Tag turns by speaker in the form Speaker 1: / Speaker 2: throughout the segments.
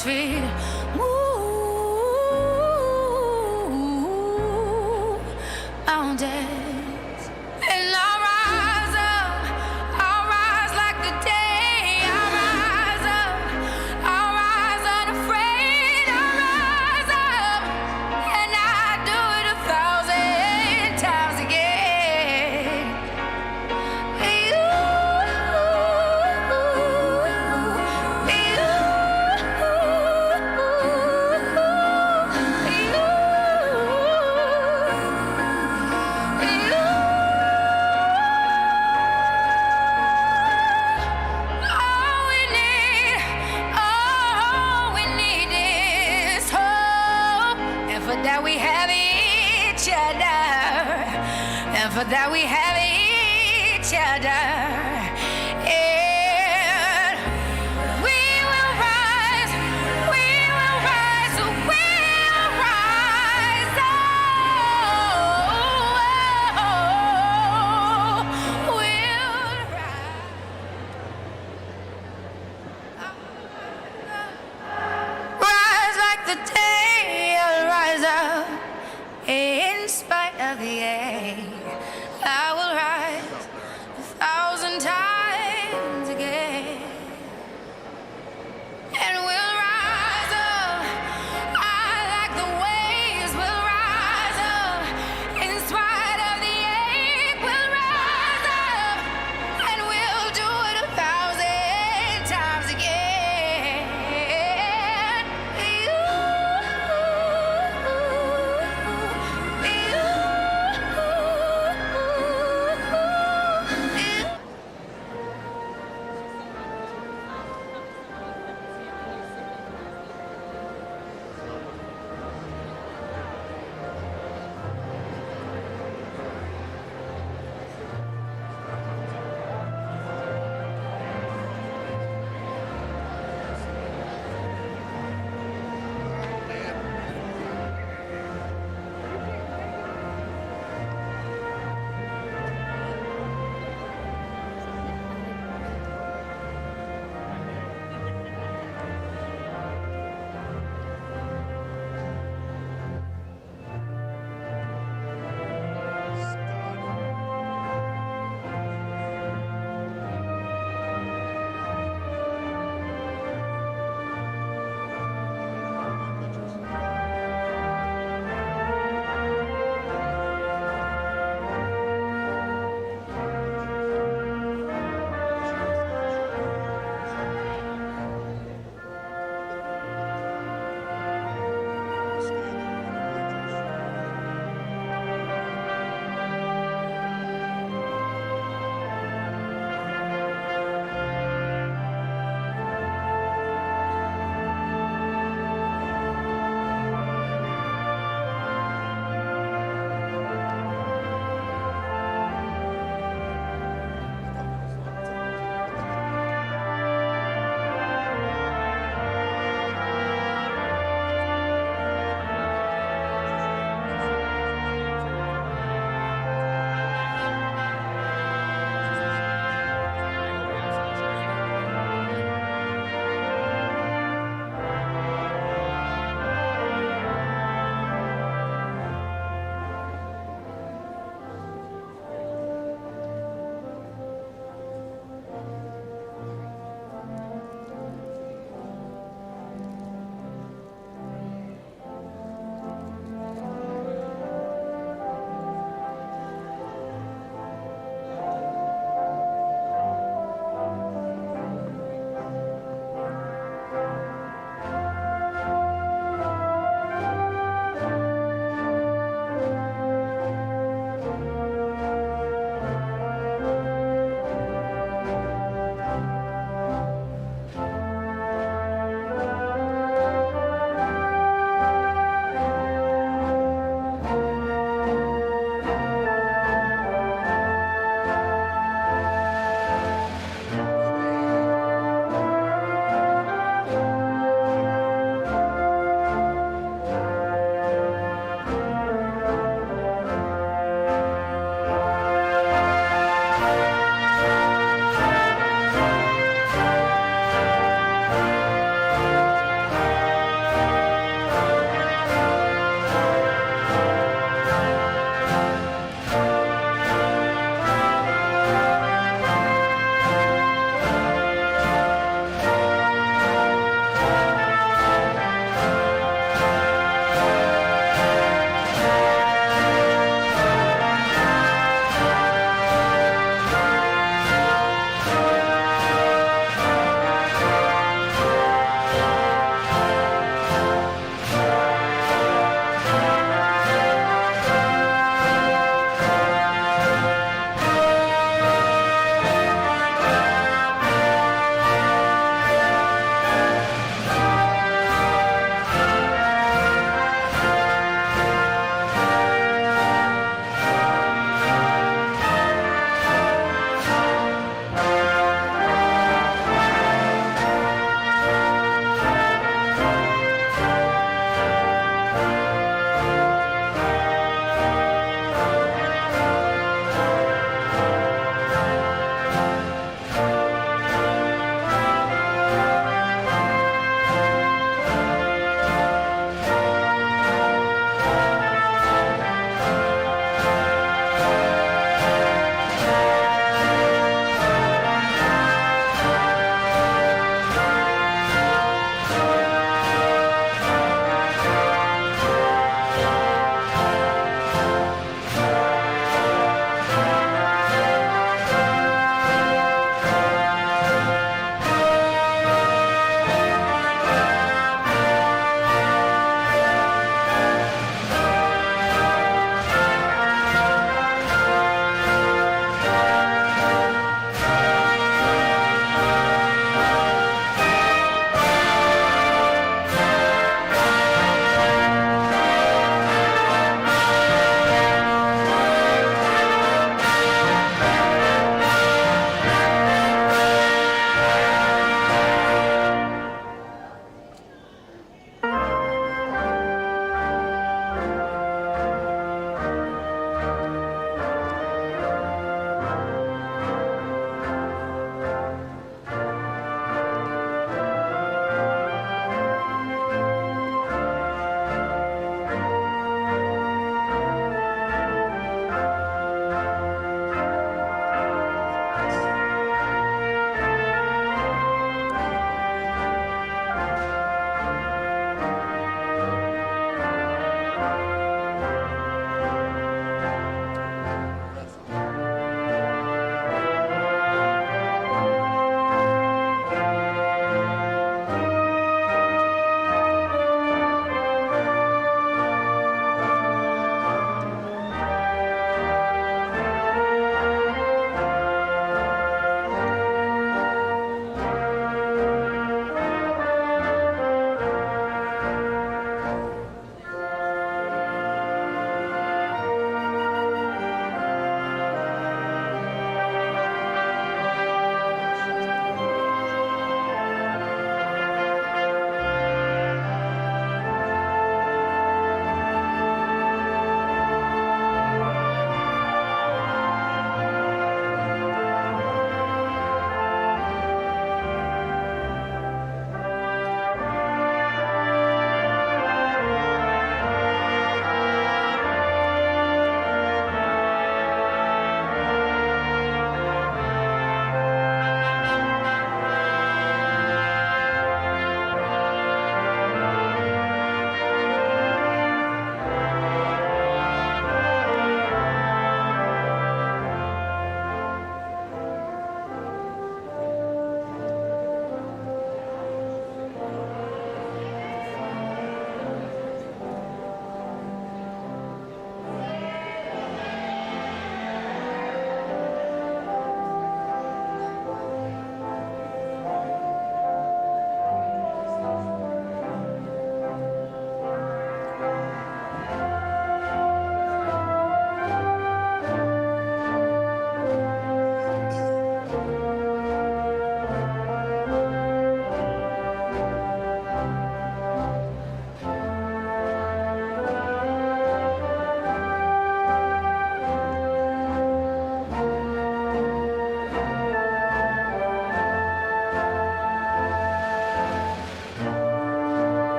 Speaker 1: his feet. Move mountains. And I'll rise up, I'll rise like the day. I'll rise up, I'll rise unafraid. I'll rise up, and I'll do it 1,000 times again. That we have each other, and for that we have each other, and we will rise, we will rise, we'll rise, we'll rise like the day. Rise up in spite of the ache. I will rise 1,000 times.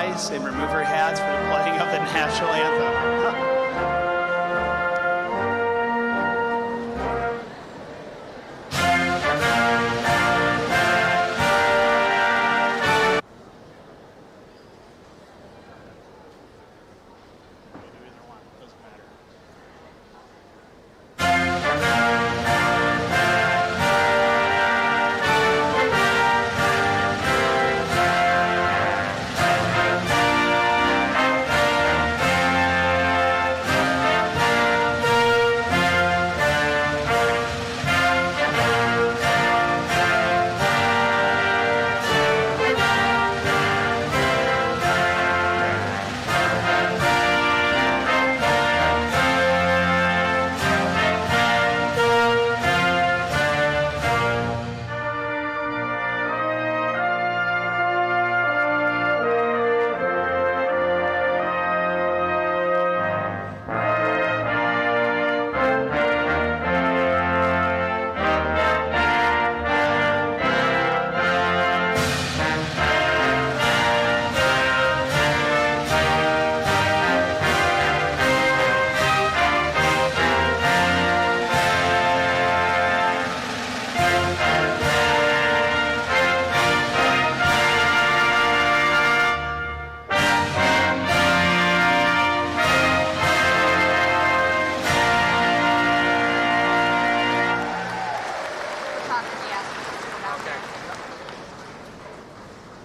Speaker 2: rise and remove your hats for the playing of the national anthem.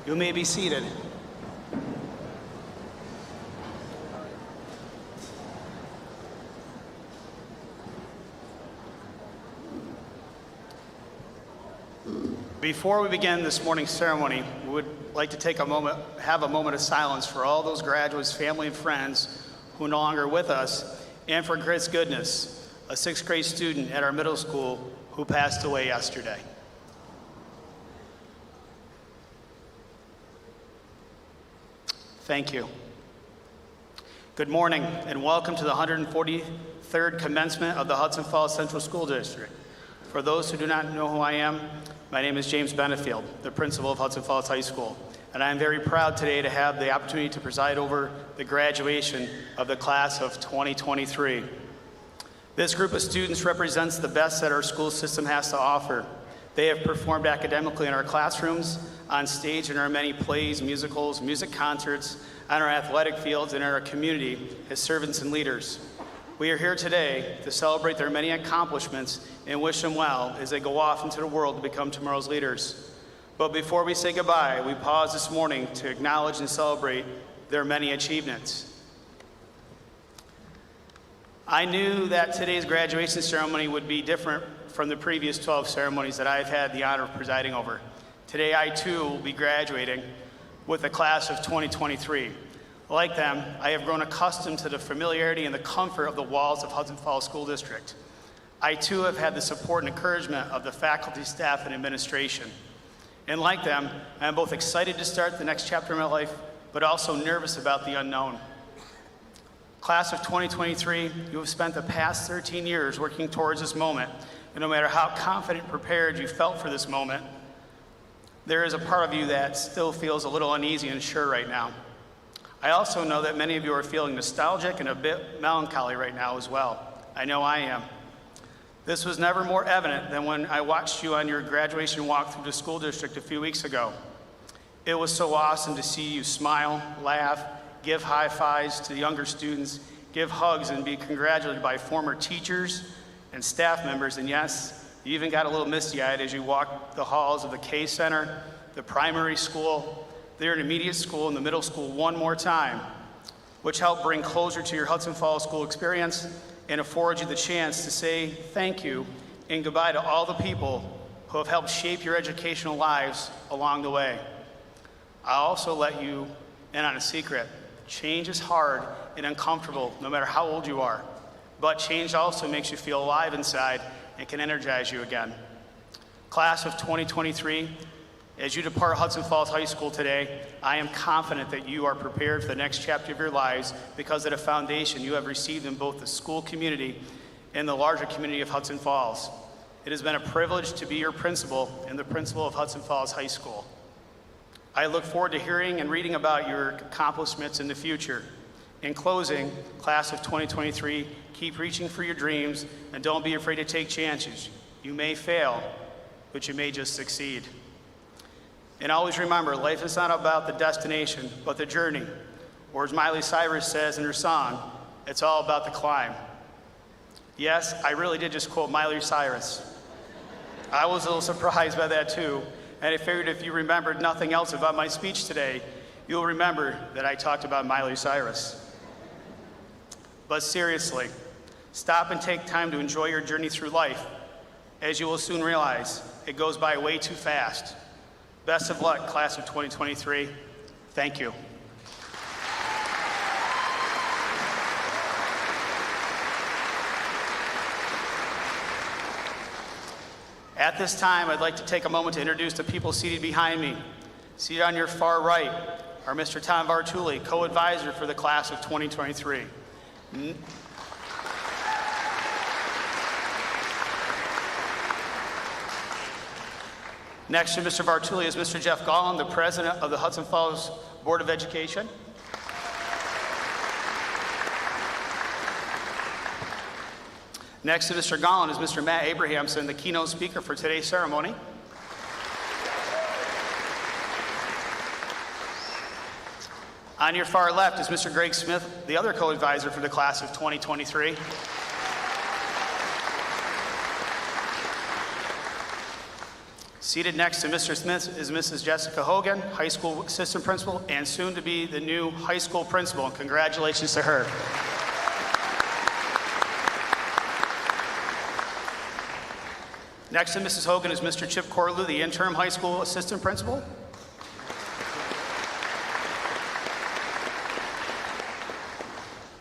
Speaker 2: You may be seated. Before we begin this morning's ceremony, we would like to take a moment, have a moment of silence for all those graduates, family, and friends who are no longer with us, and for Chris Goodness, a sixth grade student at our middle school who passed away yesterday. Thank you. Good morning and welcome to the 143rd commencement of the Hudson Falls Central School District. For those who do not know who I am, my name is James Benefield, the principal of Hudson Falls High School, and I am very proud today to have the opportunity to preside over the graduation of the class of 2023. This group of students represents the best that our school system has to offer. They have performed academically in our classrooms, on stage in our many plays, musicals, music concerts, on our athletic fields, and in our community as servants and leaders. We are here today to celebrate their many accomplishments and wish them well as they go off into the world to become tomorrow's leaders. But before we say goodbye, we pause this morning to acknowledge and celebrate their many achievements. I knew that today's graduation ceremony would be different from the previous 12 ceremonies that I've had the honor of presiding over. Today, I too will be graduating with the class of 2023. Like them, I have grown accustomed to the familiarity and the comfort of the walls of Hudson Falls School District. I too have had the support and encouragement of the faculty, staff, and administration. And like them, I am both excited to start the next chapter of my life, but also nervous about the unknown. Class of 2023, you have spent the past 13 years working towards this moment, and no matter how confident and prepared you felt for this moment, there is a part of you that still feels a little uneasy and unsure right now. I also know that many of you are feeling nostalgic and a bit melancholy right now as well. I know I am. This was never more evident than when I watched you on your graduation walk through the school district a few weeks ago. It was so awesome to see you smile, laugh, give high fives to the younger students, give hugs, and be congratulated by former teachers and staff members, and yes, you even got a little misty-eyed as you walked the halls of the K Center, the primary school, the intermediate school, and the middle school one more time, which helped bring closure to your Hudson Falls school experience and afford you the chance to say thank you and goodbye to all the people who have helped shape your educational lives along the way. I also let you in on a secret. Change is hard and uncomfortable no matter how old you are, but change also makes you feel alive inside and can energize you again. Class of 2023, as you depart Hudson Falls High School today, I am confident that you are prepared for the next chapter of your lives because of the foundation you have received in both the school community and the larger community of Hudson Falls. It has been a privilege to be your principal and the principal of Hudson Falls High School. I look forward to hearing and reading about your accomplishments in the future. In closing, class of 2023, keep reaching for your dreams and don't be afraid to take chances. You may fail, but you may just succeed. And always remember, life is not about the destination, but the journey. Or as Miley Cyrus says in her song, it's all about the climb. Yes, I really did just quote Miley Cyrus. I was a little surprised by that too, and I figured if you remembered nothing else about my speech today, you'll remember that I talked about Miley Cyrus. But seriously, stop and take time to enjoy your journey through life. As you will soon realize, it goes by way too fast. Best of luck, class of 2023. Thank you. At this time, I'd like to take a moment to introduce the people seated behind me. Seated on your far right are Mr. Tom Vartuli, co-advisor for the class of 2023. Next to Mr. Vartuli is Mr. Jeff Gollin, the president of the Hudson Falls Board of Education. Next to Mr. Gollin is Mr. Matt Abrahamson, the keynote speaker for today's ceremony. On your far left is Mr. Greg Smith, the other co-advisor for the class of 2023. Seated next to Mr. Smith is Mrs. Jessica Hogan, high school assistant principal, and soon to be the new high school principal. And congratulations to her. Next to Mrs. Hogan is Mr. Chip Corlew, the interim high school assistant principal.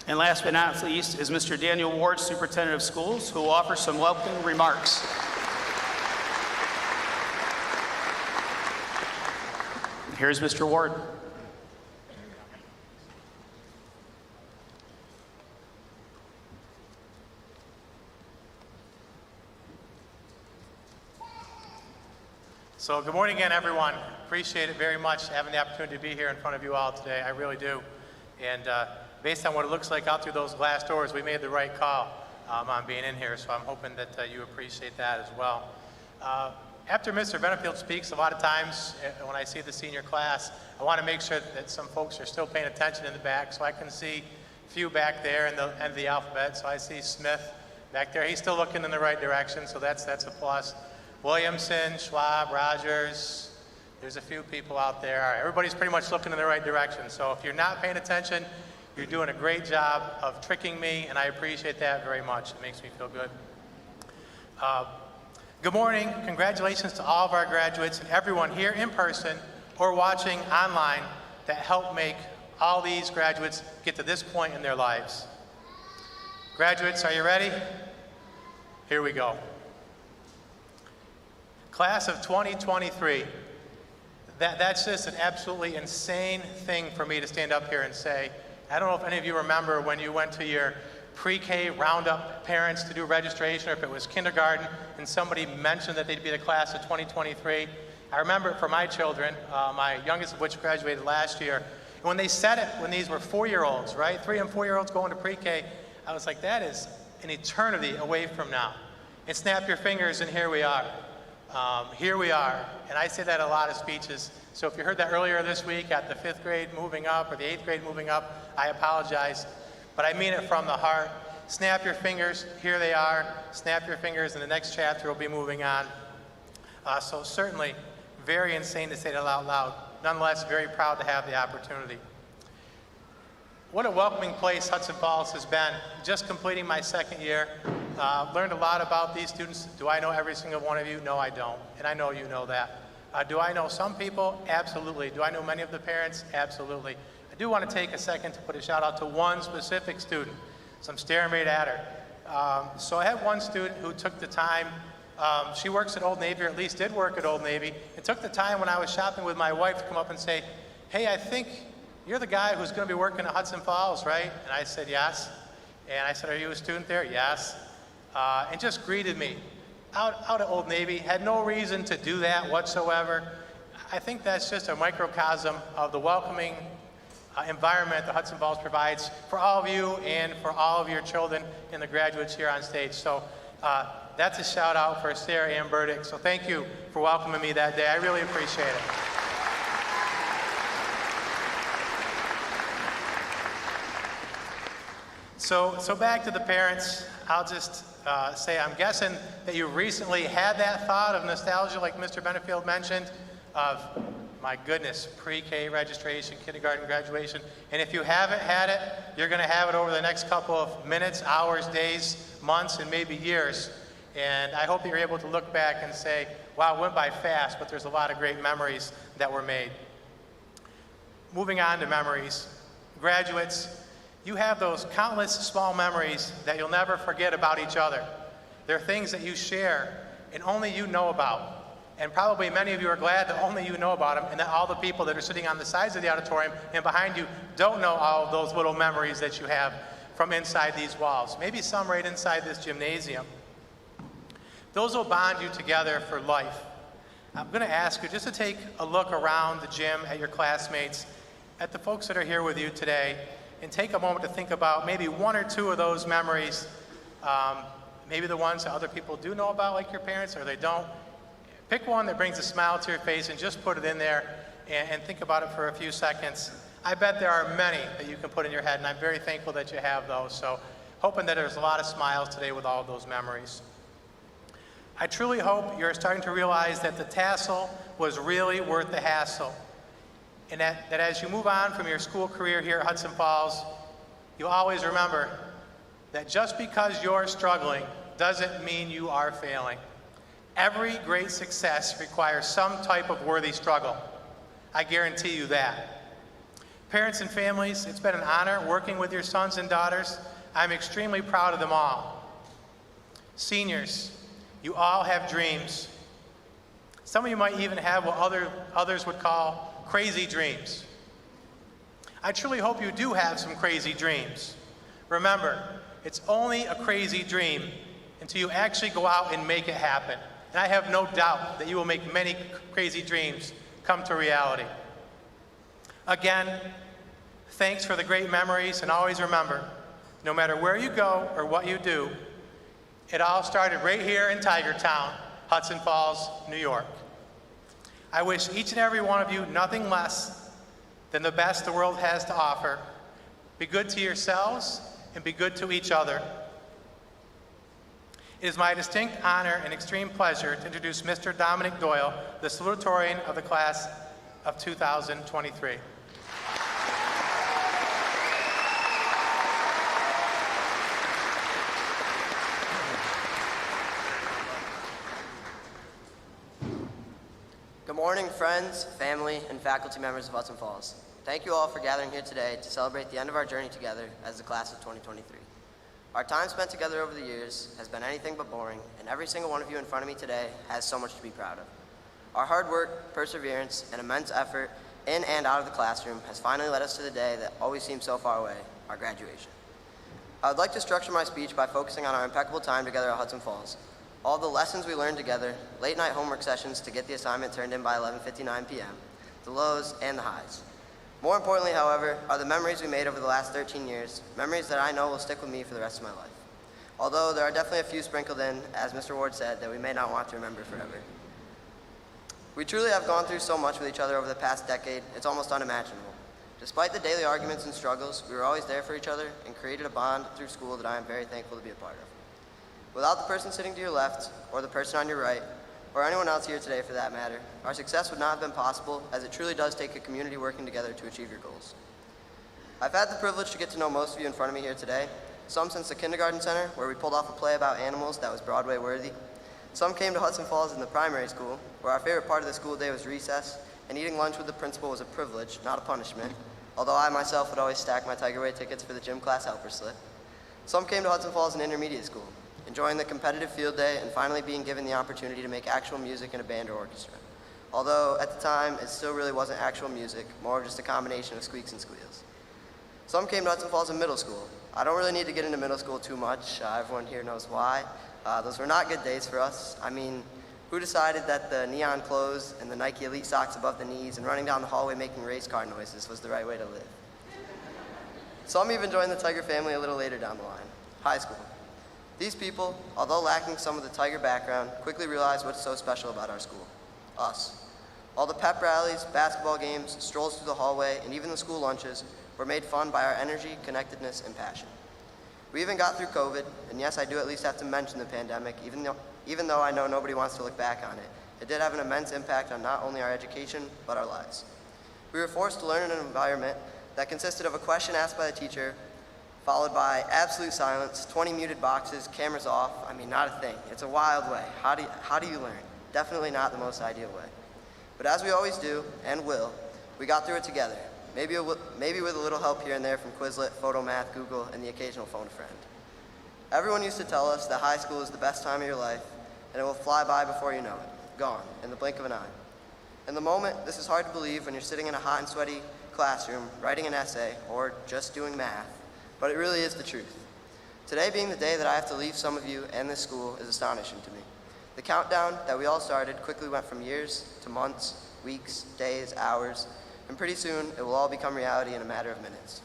Speaker 2: And last but not least is Mr. Daniel Ward, superintendent of schools, who will offer some welcoming remarks. Here's Mr. Ward.
Speaker 3: So good morning again, everyone. Appreciate it very much having the opportunity to be here in front of you all today. I really do. And based on what it looks like out through those glass doors, we made the right call on being in here. So I'm hoping that you appreciate that as well. After Mr. Benefield speaks, a lot of times when I see the senior class, I want to make sure that some folks are still paying attention in the back. So I can see a few back there in the end of the alphabet. So I see Smith back there. He's still looking in the right direction, so that's a plus. Williamson, Schwab, Rogers, there's a few people out there. All right, everybody's pretty much looking in the right direction. So if you're not paying attention, you're doing a great job of tricking me, and I appreciate that very much. It makes me feel good. Good morning. Congratulations to all of our graduates and everyone here in person or watching online that helped make all these graduates get to this point in their lives. Graduates, are you ready? Here we go. Class of 2023, that's just an absolutely insane thing for me to stand up here and say. I don't know if any of you remember when you went to your pre-K roundup parents to do registration, or if it was kindergarten, and somebody mentioned that they'd be the class of 2023. I remember it for my children, my youngest of which graduated last year. And when they said it, when these were 4-year-olds, right? 3 and 4-year-olds going to pre-K, I was like, that is an eternity away from now. And snap your fingers, and here we are. Here we are, and I say that in a lot of speeches. So if you heard that earlier this week at the 5th grade moving up or the 8th grade moving up, I apologize, but I mean it from the heart. Snap your fingers, here they are. Snap your fingers, and the next chapter will be moving on. So certainly very insane to say that out loud. Nonetheless, very proud to have the opportunity. What a welcoming place Hudson Falls has been. Just completing my 2nd year. Learned a lot about these students. Do I know every single one of you? No, I don't. And I know you know that. Do I know some people? Absolutely. Do I know many of the parents? Absolutely. I do want to take a second to put a shout out to one specific student. So I'm staring right at her. So I had one student who took the time. She works at Old Navy, or at least did work at Old Navy, and took the time when I was shopping with my wife to come up and say, hey, I think you're the guy who's going to be working at Hudson Falls, right? And I said, yes. And I said, are you a student there? Yes. And just greeted me out at Old Navy. Had no reason to do that whatsoever. I think that's just a microcosm of the welcoming environment that Hudson Falls provides for all of you and for all of your children and the graduates here on stage. So that's a shout out for Sarah Ann Burdick. So thank you for welcoming me that day. I really appreciate it. So back to the parents, I'll just say I'm guessing that you recently had that thought of nostalgia like Mr. Benefield mentioned of, my goodness, pre-K registration, kindergarten graduation. And if you haven't had it, you're going to have it over the next couple of minutes, hours, days, months, and maybe years. And I hope that you're able to look back and say, wow, it went by fast, but there's a lot of great memories that were made. Moving on to memories. Graduates, you have those countless small memories that you'll never forget about each other. They're things that you share and only you know about. And probably many of you are glad that only you know about them and that all the people that are sitting on the sides of the auditorium and behind you don't know all of those little memories that you have from inside these walls. Maybe some right inside this gymnasium. Those will bond you together for life. I'm going to ask you just to take a look around the gym at your classmates, at the folks that are here with you today, and take a moment to think about maybe one or two of those memories, maybe the ones that other people do know about, like your parents, or they don't. Pick one that brings a smile to your face and just put it in there and think about it for a few seconds. I bet there are many that you can put in your head, and I'm very thankful that you have those. So hoping that there's a lot of smiles today with all of those memories. I truly hope you're starting to realize that the tassel was really worth the hassle. And that as you move on from your school career here at Hudson Falls, you always remember that just because you're struggling doesn't mean you are failing. Every great success requires some type of worthy struggle. I guarantee you that. Parents and families, it's been an honor working with your sons and daughters. I'm extremely proud of them all. Seniors, you all have dreams. Some of you might even have what others would call crazy dreams. I truly hope you do have some crazy dreams. Remember, it's only a crazy dream until you actually go out and make it happen. And I have no doubt that you will make many crazy dreams come to reality. Again, thanks for the great memories, and always remember, no matter where you go or what you do, it all started right here in Tigertown, Hudson Falls, New York. I wish each and every one of you nothing less than the best the world has to offer. Be good to yourselves and be good to each other. It is my distinct honor and extreme pleasure to introduce Mr. Dominic Doyle, the Salutatorian of the class of 2023.
Speaker 4: Good morning, friends, family, and faculty members of Hudson Falls. Thank you all for gathering here today to celebrate the end of our journey together as the class of 2023. Our time spent together over the years has been anything but boring, and every single one of you in front of me today has so much to be proud of. Our hard work, perseverance, and immense effort in and out of the classroom has finally led us to the day that always seems so far away, our graduation. I would like to structure my speech by focusing on our impeccable time together at Hudson Falls, all the lessons we learned together, late night homework sessions to get the assignment turned in by 11:59 p.m., the lows and the highs. More importantly, however, are the memories we made over the last 13 years, memories that I know will stick with me for the rest of my life. Although there are definitely a few sprinkled in, as Mr. Ward said, that we may not want to remember forever. We truly have gone through so much with each other over the past decade, it's almost unimaginable. Despite the daily arguments and struggles, we were always there for each other and created a bond through school that I am very thankful to be a part of. Without the person sitting to your left, or the person on your right, or anyone else here today for that matter, our success would not have been possible, as it truly does take a community working together to achieve your goals. I've had the privilege to get to know most of you in front of me here today, some since the kindergarten center, where we pulled off a play about animals that was Broadway worthy. Some came to Hudson Falls in the primary school, where our favorite part of the school day was recess, and eating lunch with the principal was a privilege, not a punishment, although I myself would always stack my Tigerway tickets for the gym class helper slip. Some came to Hudson Falls in intermediate school, enjoying the competitive field day and finally being given the opportunity to make actual music in a band or orchestra. Although at the time, it still really wasn't actual music, more of just a combination of squeaks and squeals. Some came to Hudson Falls in middle school. I don't really need to get into middle school too much. Everyone here knows why. Those were not good days for us. I mean, Who decided that the neon clothes and the Nike Elite socks above the knees and running down the hallway making race car noises was the right way to live? Some even joined the Tiger family a little later down the line, high school. These people, although lacking some of the Tiger background, quickly realized what's so special about our school, us. All the pep rallies, basketball games, strolls through the hallway, and even the school lunches were made fun by our energy, connectedness, and passion. We even got through COVID, and yes, I do at least have to mention the pandemic, even though I know nobody wants to look back on it. It did have an immense impact on not only our education, but our lives. We were forced to learn in an environment that consisted of a question asked by the teacher, followed by absolute silence, 20 muted boxes, cameras off. I mean, not a thing. It's a wild way. How do you learn? Definitely not the most ideal way. But as we always do, and will, we got through it together. Maybe with a little help here and there from Quizlet, Photomath, Google, and the occasional phone friend. Everyone used to tell us that high school is the best time of your life, and it will fly by before you know it. Gone, in the blink of an eye. In the moment, this is hard to believe when you're sitting in a hot and sweaty classroom, writing an essay, or just doing math, but it really is the truth. Today being the day that I have to leave some of you and this school is astonishing to me. The countdown that we all started quickly went from years to months, weeks, days, hours, and pretty soon it will all become reality in a matter of minutes.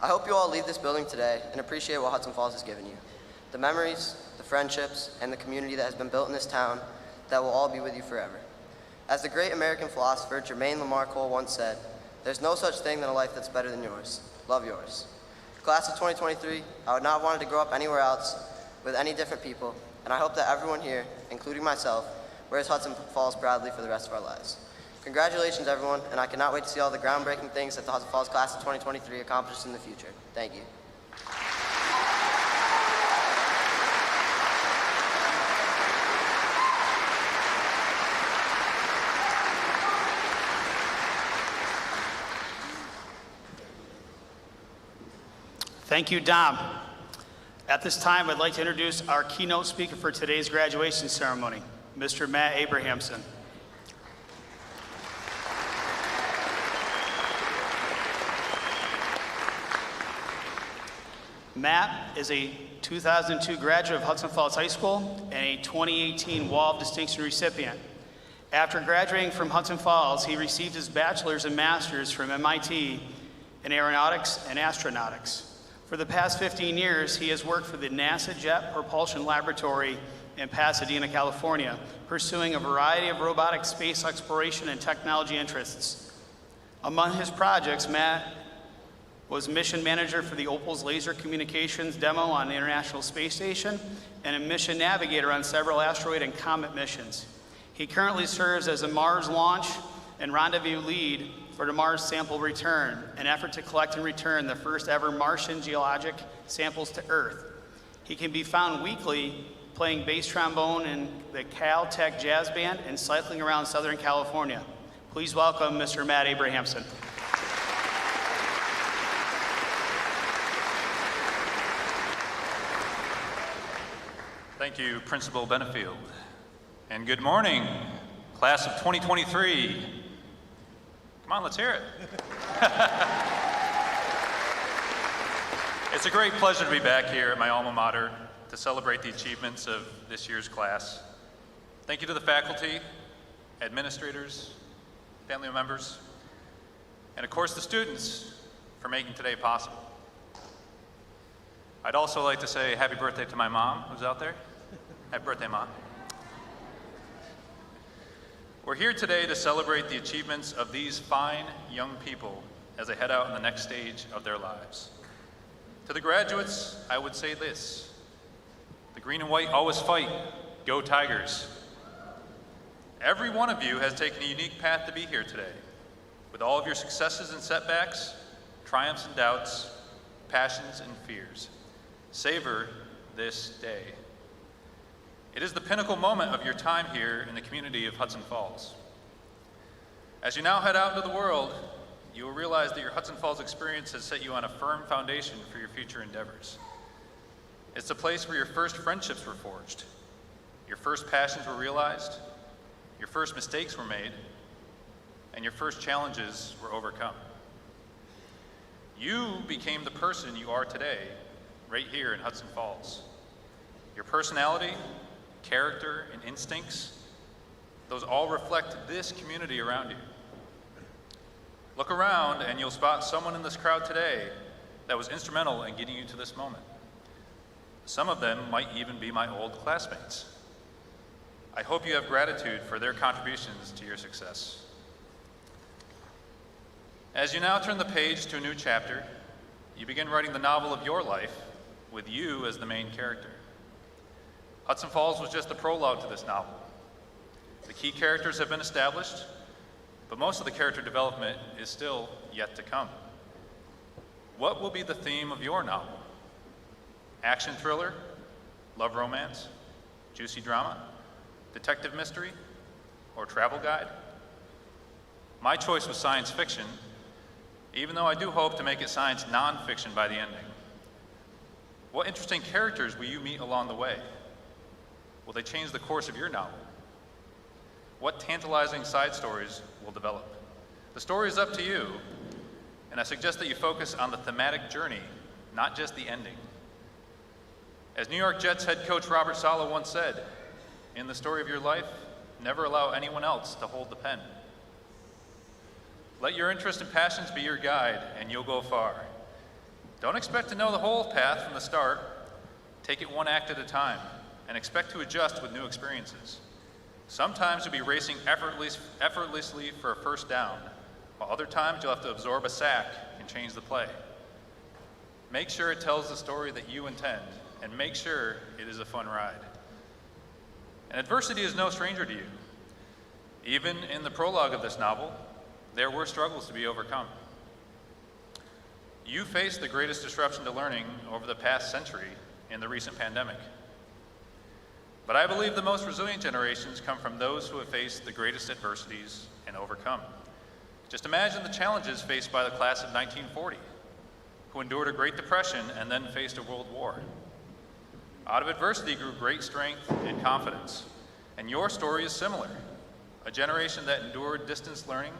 Speaker 4: I hope you all leave this building today and appreciate what Hudson Falls has given you. The memories, the friendships, and the community that has been built in this town that will all be with you forever. As the great American philosopher Jermaine Lamar Cole once said, "There's no such thing than a life that's better than yours. Love yours." Class of 2023, I would not have wanted to grow up anywhere else with any different people, and I hope that everyone here, including myself, wears Hudson Falls proudly for the rest of our lives. Congratulations, everyone, and I cannot wait to see all the groundbreaking things that the Hudson Falls class of 2023 accomplishes in the future. Thank you.
Speaker 2: Thank you, Dom. At this time, I'd like to introduce our keynote speaker for today's graduation ceremony, Mr. Matt Abrahamson. Matt is a 2002 graduate of Hudson Falls High School and a 2018 Wall of Distinction recipient. After graduating from Hudson Falls, he received his bachelor's and master's from MIT in aeronautics and astronautics. For the past 15 years, he has worked for the NASA Jet Propulsion Laboratory in Pasadena, California, pursuing a variety of robotic space exploration and technology interests. Among his projects, Matt was mission manager for the Opal's laser communications demo on the International Space Station and a mission navigator on several asteroid and comet missions. He currently serves as a Mars launch and rendezvous lead for the Mars Sample Return, an effort to collect and return the first ever Martian geologic samples to Earth. He can be found weekly playing bass trombone in the Caltech Jazz Band and cycling around Southern California. Please welcome Mr. Matt Abrahamson.
Speaker 5: Thank you, Principal Benefield. And good morning, class of 2023. Come on, let's hear it. It's a great pleasure to be back here at my alma mater to celebrate the achievements of this year's class. Thank you to the faculty, administrators, family members, and of course the students for making today possible. I'd also like to say happy birthday to my mom, who's out there. Happy birthday, Mom. We're here today to celebrate the achievements of these fine young people as they head out in the next stage of their lives. To the graduates, I would say this: the green and white always fight. Go Tigers. Every one of you has taken a unique path to be here today, with all of your successes and setbacks, triumphs and doubts, passions and fears. Savor this day. It is the pinnacle moment of your time here in the community of Hudson Falls. As you now head out into the world, you will realize that your Hudson Falls experience has set you on a firm foundation for your future endeavors. It's the place where your first friendships were forged, your first passions were realized, your first mistakes were made, and your first challenges were overcome. You became the person you are today, right here in Hudson Falls. Your personality, character, and instincts, those all reflect this community around you. Look around and you'll spot someone in this crowd today that was instrumental in getting you to this moment. Some of them might even be my old classmates. I hope you have gratitude for their contributions to your success. As you now turn the page to a new chapter, you begin writing the novel of your life with you as the main character. Hudson Falls was just the prologue to this novel. The key characters have been established, but most of the character development is still yet to come. What will be the theme of your novel? Action thriller, love romance, juicy drama, detective mystery, or travel guide? My choice was science fiction, even though I do hope to make it science nonfiction by the ending. What interesting characters will you meet along the way? Will they change the course of your novel? What tantalizing side stories will develop? The story is up to you, and I suggest that you focus on the thematic journey, not just the ending. As New York Jets head coach Robert Saleh once said, in the story of your life, never allow anyone else to hold the pen. Let your interests and passions be your guide, and you'll go far. Don't expect to know the whole path from the start. Take it one act at a time, and expect to adjust with new experiences. Sometimes you'll be racing effortlessly for a first down, while other times you'll have to absorb a sack and change the play. Make sure it tells the story that you intend, and make sure it is a fun ride. And adversity is no stranger to you. Even in the prologue of this novel, there were struggles to be overcome. You faced the greatest disruption to learning over the past century in the recent pandemic. But I believe the most resilient generations come from those who have faced the greatest adversities and overcome. Just imagine the challenges faced by the class of 1940, who endured a Great Depression and then faced a world war. Out of adversity grew great strength and confidence, and your story is similar. A generation that endured distance learning,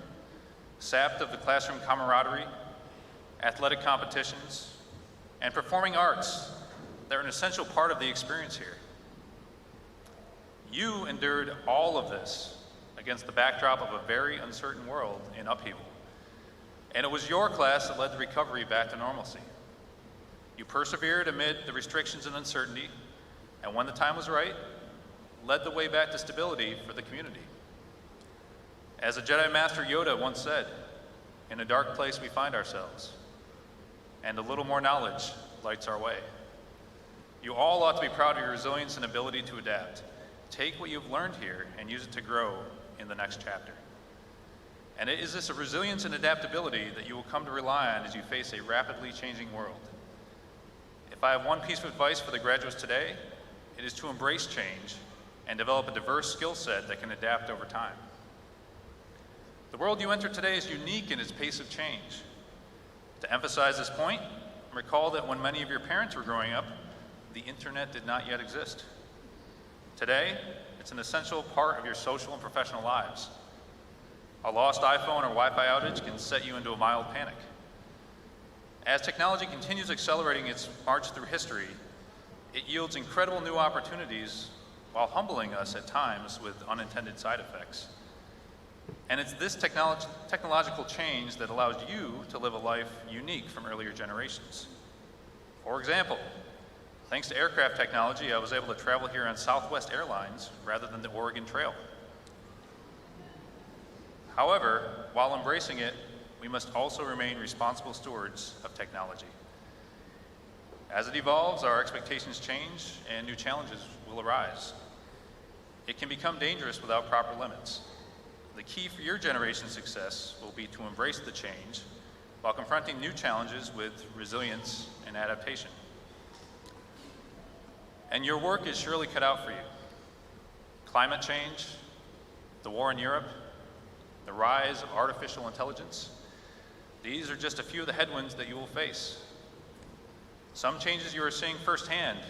Speaker 5: sapped of the classroom camaraderie, athletic competitions, and performing arts that are an essential part of the experience here. You endured all of this against the backdrop of a very uncertain world in upheaval. And it was your class that led the recovery back to normalcy. You persevered amid the restrictions and uncertainty, and when the time was right, led the way back to stability for the community. As a Jedi Master Yoda once said, in a dark place we find ourselves, and a little more knowledge lights our way. You all ought to be proud of your resilience and ability to adapt. Take what you've learned here and use it to grow in the next chapter. And it is this resilience and adaptability that you will come to rely on as you face a rapidly changing world. If I have one piece of advice for the graduates today, it is to embrace change and develop a diverse skill set that can adapt over time. The world you enter today is unique in its pace of change. To emphasize this point, recall that when many of your parents were growing up, the internet did not yet exist. Today, it's an essential part of your social and professional lives. A lost iPhone or Wi-Fi outage can set you into a mild panic. As technology continues accelerating its march through history, it yields incredible new opportunities while humbling us at times with unintended side effects. And it's this technological change that allows you to live a life unique from earlier generations. For example, thanks to aircraft technology, I was able to travel here on Southwest Airlines rather than the Oregon Trail. However, while embracing it, we must also remain responsible stewards of technology. As it evolves, our expectations change and new challenges will arise. It can become dangerous without proper limits. The key for your generation's success will be to embrace the change while confronting new challenges with resilience and adaptation. And your work is surely cut out for you. Climate change, the war in Europe, the rise of artificial intelligence, these are just a few of the headwinds that you will face. Some changes you are seeing firsthand,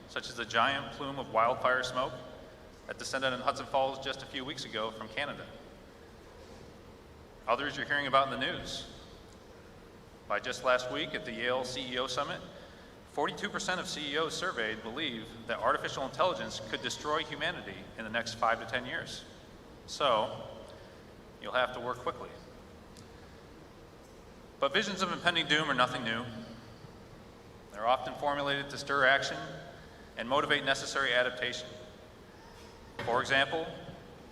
Speaker 5: such as the giant plume of wildfire smoke that descended on Hudson Falls just a few weeks ago from Canada. Others you're hearing about in the news. By just last week at the Yale CEO Summit, 42% of CEOs surveyed believe that artificial intelligence could destroy humanity in the next 5 to 10 years. So, you'll have to work quickly. But visions of impending doom are nothing new. They're often formulated to stir action and motivate necessary adaptation. For example,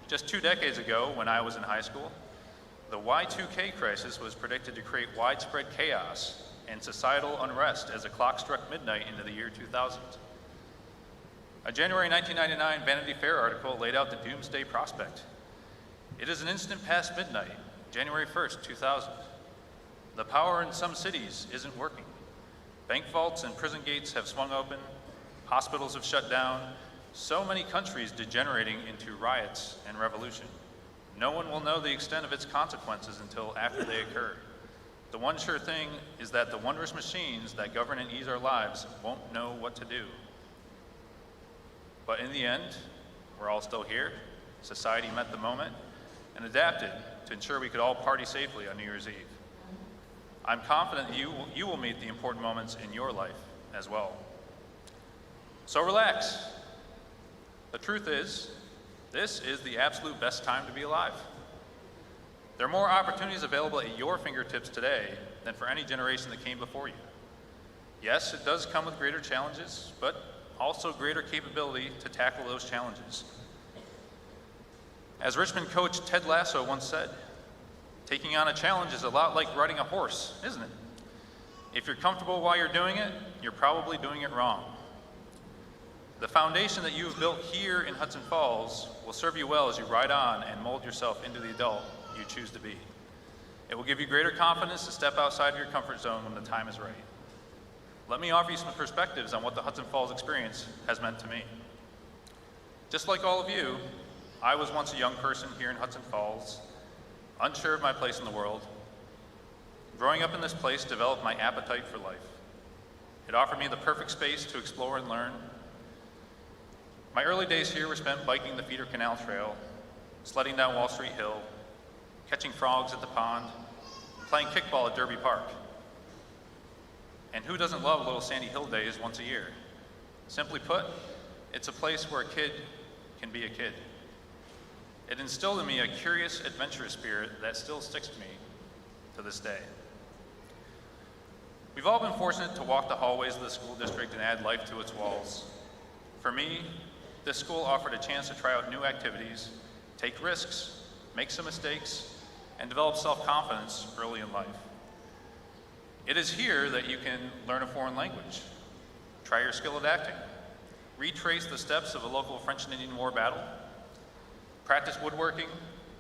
Speaker 5: just 2 decades ago, when I was in high school, the Y2K crisis was predicted to create widespread chaos and societal unrest as the clock struck midnight into the year 2000. A January 1999 Vanity Fair article laid out the doomsday prospect. It is an instant past midnight, January 1st, 2000. The power in some cities isn't working. Bank vaults and prison gates have swung open, hospitals have shut down, so many countries degenerating into riots and revolution. No one will know the extent of its consequences until after they occur. The one sure thing is that the wondrous machines that govern and ease our lives won't know what to do. But in the end, we're all still here. Society met the moment and adapted to ensure we could all party safely on New Year's Eve. I'm confident that you will meet the important moments in your life as well. So relax. The truth is, this is the absolute best time to be alive. There are more opportunities available at your fingertips today than for any generation that came before you. Yes, it does come with greater challenges, but also greater capability to tackle those challenges. As Richmond coach Ted Lasso once said, taking on a challenge is a lot like riding a horse, isn't it? If you're comfortable while you're doing it, you're probably doing it wrong. The foundation that you've built here in Hudson Falls will serve you well as you ride on and mold yourself into the adult you choose to be. It will give you greater confidence to step outside of your comfort zone when the time is right. Let me offer you some perspectives on what the Hudson Falls experience has meant to me. Just like all of you, I was once a young person here in Hudson Falls, unsure of my place in the world. Growing up in this place developed my appetite for life. It offered me the perfect space to explore and learn. My early days here were spent biking the Feeder Canal Trail, sledding down Wall Street Hill, catching frogs at the pond, playing kickball at Derby Park. And who doesn't love little Sandy Hill days once a year? Simply put, it's a place where a kid can be a kid. It instilled in me a curious, adventurous spirit that still sticks to me to this day. We've all been fortunate to walk the hallways of the school district and add life to its walls. For me, this school offered a chance to try out new activities, take risks, make some mistakes, and develop self-confidence early in life. It is here that you can learn a foreign language, try your skill at acting, retrace the steps of a local French and Indian War battle, practice woodworking,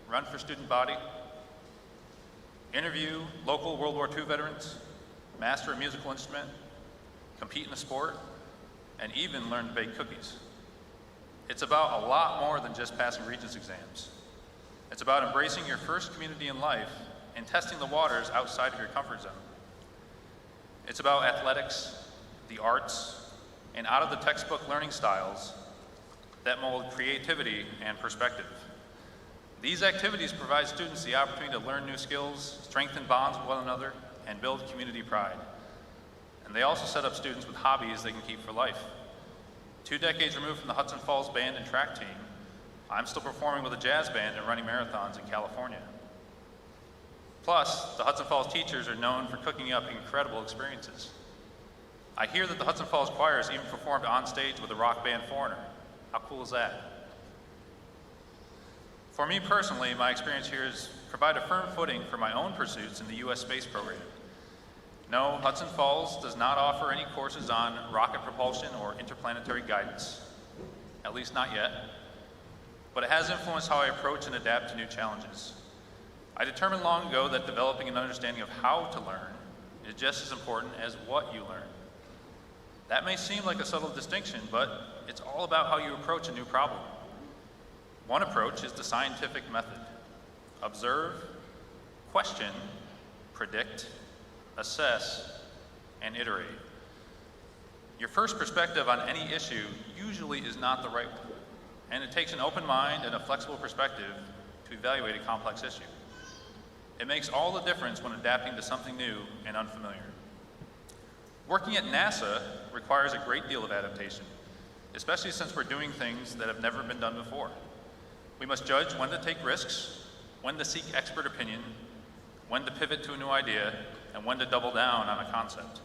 Speaker 5: run for student body, interview local World War II veterans, master a musical instrument, compete in a sport, and even learn to bake cookies. It's about a lot more than just passing Regents exams. It's about embracing your first community in life and testing the waters outside of your comfort zone. It's about athletics, the arts, and out of the textbook learning styles that mold creativity and perspective. These activities provide students the opportunity to learn new skills, strengthen bonds with one another, and build community pride. And they also set up students with hobbies they can keep for life. 2 decades removed from the Hudson Falls band and track team, I'm still performing with a jazz band and running marathons in California. Plus, the Hudson Falls teachers are known for cooking up incredible experiences. I hear that the Hudson Falls choirs even performed on stage with the rock band Foreigner. How cool is that? For me personally, my experience here has provided a firm footing for my own pursuits in the U.S. space program. No, Hudson Falls does not offer any courses on rocket propulsion or interplanetary guidance, at least not yet, but it has influenced how I approach and adapt to new challenges. I determined long ago that developing an understanding of how to learn is just as important as what you learn. That may seem like a subtle distinction, but it's all about how you approach a new problem. One approach is the scientific method. Observe, question, predict, assess, and iterate. Your first perspective on any issue usually is not the right one, and it takes an open mind and a flexible perspective to evaluate a complex issue. It makes all the difference when adapting to something new and unfamiliar. Working at NASA requires a great deal of adaptation, especially since we're doing things that have never been done before. We must judge when to take risks, when to seek expert opinion, when to pivot to a new idea, and when to double down on a concept.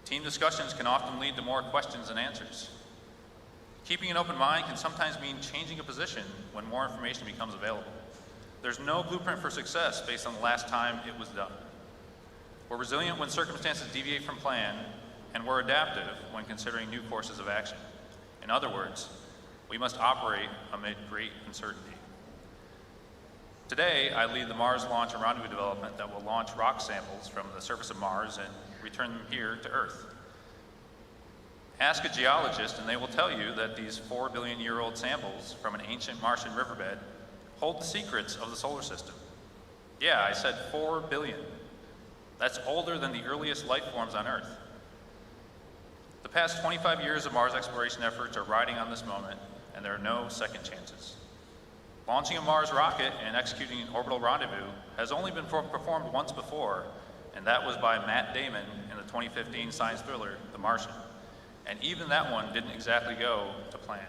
Speaker 5: Team discussions can often lead to more questions than answers. Keeping an open mind can sometimes mean changing a position when more information becomes available. There's no blueprint for success based on the last time it was done. We're resilient when circumstances deviate from plan, and we're adaptive when considering new courses of action. In other words, we must operate amid great uncertainty. Today, I lead the Mars launch and rendezvous development that will launch rock samples from the surface of Mars and return them here to Earth. Ask a geologist and they will tell you that these 4 billion-year-old samples from an ancient Martian riverbed hold the secrets of the solar system. Yeah, I said 4 billion. That's older than the earliest life forms on Earth. The past 25 years of Mars exploration efforts are riding on this moment, and there are no second chances. Launching a Mars rocket and executing an orbital rendezvous has only been performed once before, and that was by Matt Damon in the 2015 science thriller, The Martian. And even that one didn't exactly go to plan.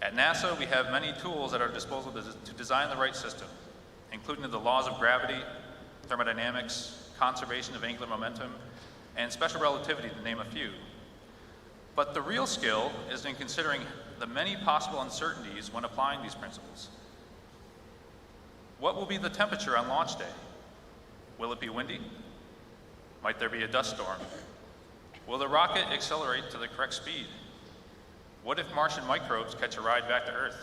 Speaker 5: At NASA, we have many tools at our disposal to design the right system, including the laws of gravity, thermodynamics, conservation of angular momentum, and special relativity, to name a few. But the real skill is in considering the many possible uncertainties when applying these principles. What will be the temperature on launch day? Will it be windy? Might there be a dust storm? Will the rocket accelerate to the correct speed? What if Martian microbes catch a ride back to Earth?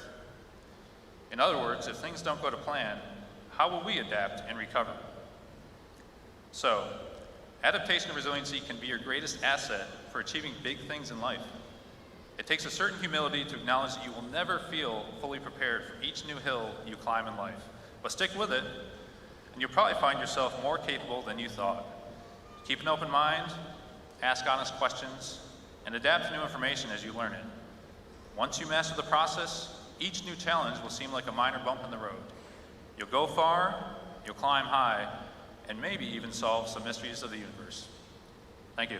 Speaker 5: In other words, if things don't go to plan, how will we adapt and recover? So, adaptation and resiliency can be your greatest asset for achieving big things in life. It takes a certain humility to acknowledge that you will never feel fully prepared for each new hill you climb in life. But stick with it, and you'll probably find yourself more capable than you thought. Keep an open mind, ask honest questions, and adapt to new information as you learn it. Once you master the process, each new challenge will seem like a minor bump in the road. You'll go far, you'll climb high, and maybe even solve some mysteries of the universe. Thank you.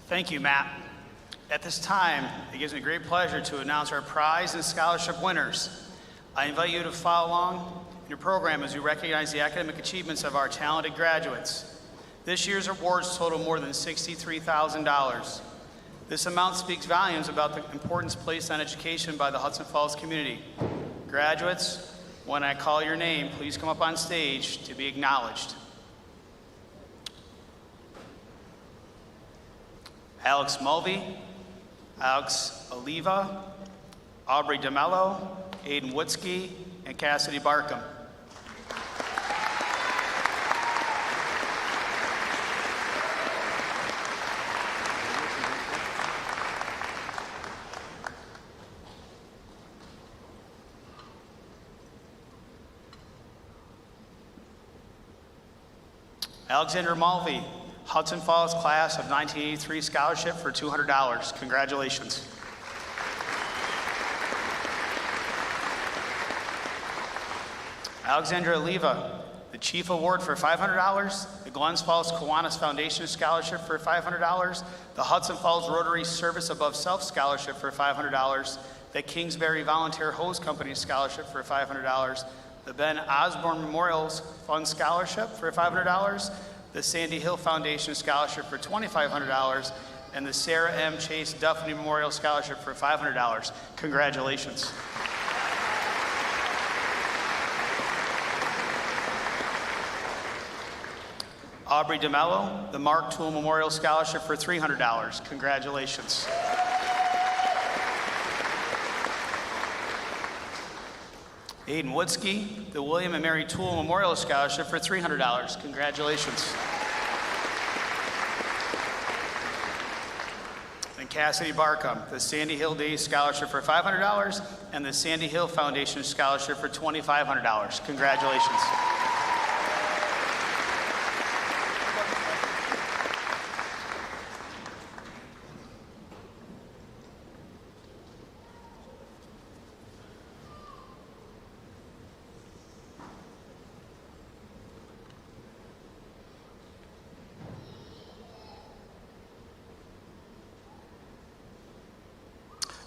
Speaker 2: Thank you, Matt. At this time, it gives me great pleasure to announce our prize and scholarship winners. I invite you to follow along in your program as we recognize the academic achievements of our talented graduates. This year's awards total more than $63,000. This amount speaks volumes about the importance placed on education by the Hudson Falls community. Graduates, when I call your name, please come up on stage to be acknowledged. Alex Mulvey, Alex Oliva, Aubrey DeMello, Aiden Woodsky, and Cassidy Barkham. Alexander Mulvey, Hudson Falls class of 1983 scholarship for $200. Congratulations. Alexandra Oliva, the Chief Award for $500, the Glens Falls Kiwanis Foundation Scholarship for $500, the Hudson Falls Rotary Service Above Self Scholarship for $500, the Kingsbury Volunteer Hose Company Scholarship for $500, the Ben Osborne Memorials Fund Scholarship for $500, the Sandy Hill Foundation Scholarship for $2,500, and the Sarah M. Chase Duffney Memorial Scholarship for $500. Congratulations. Aubrey DeMello, the Mark Toole Memorial Scholarship for $300. Congratulations. Aiden Woodsky, the William and Mary Toole Memorial Scholarship for $300. Congratulations. And Cassidy Barkham, the Sandy Hill Days Scholarship for $500 and the Sandy Hill Foundation Scholarship for $2,500. Congratulations.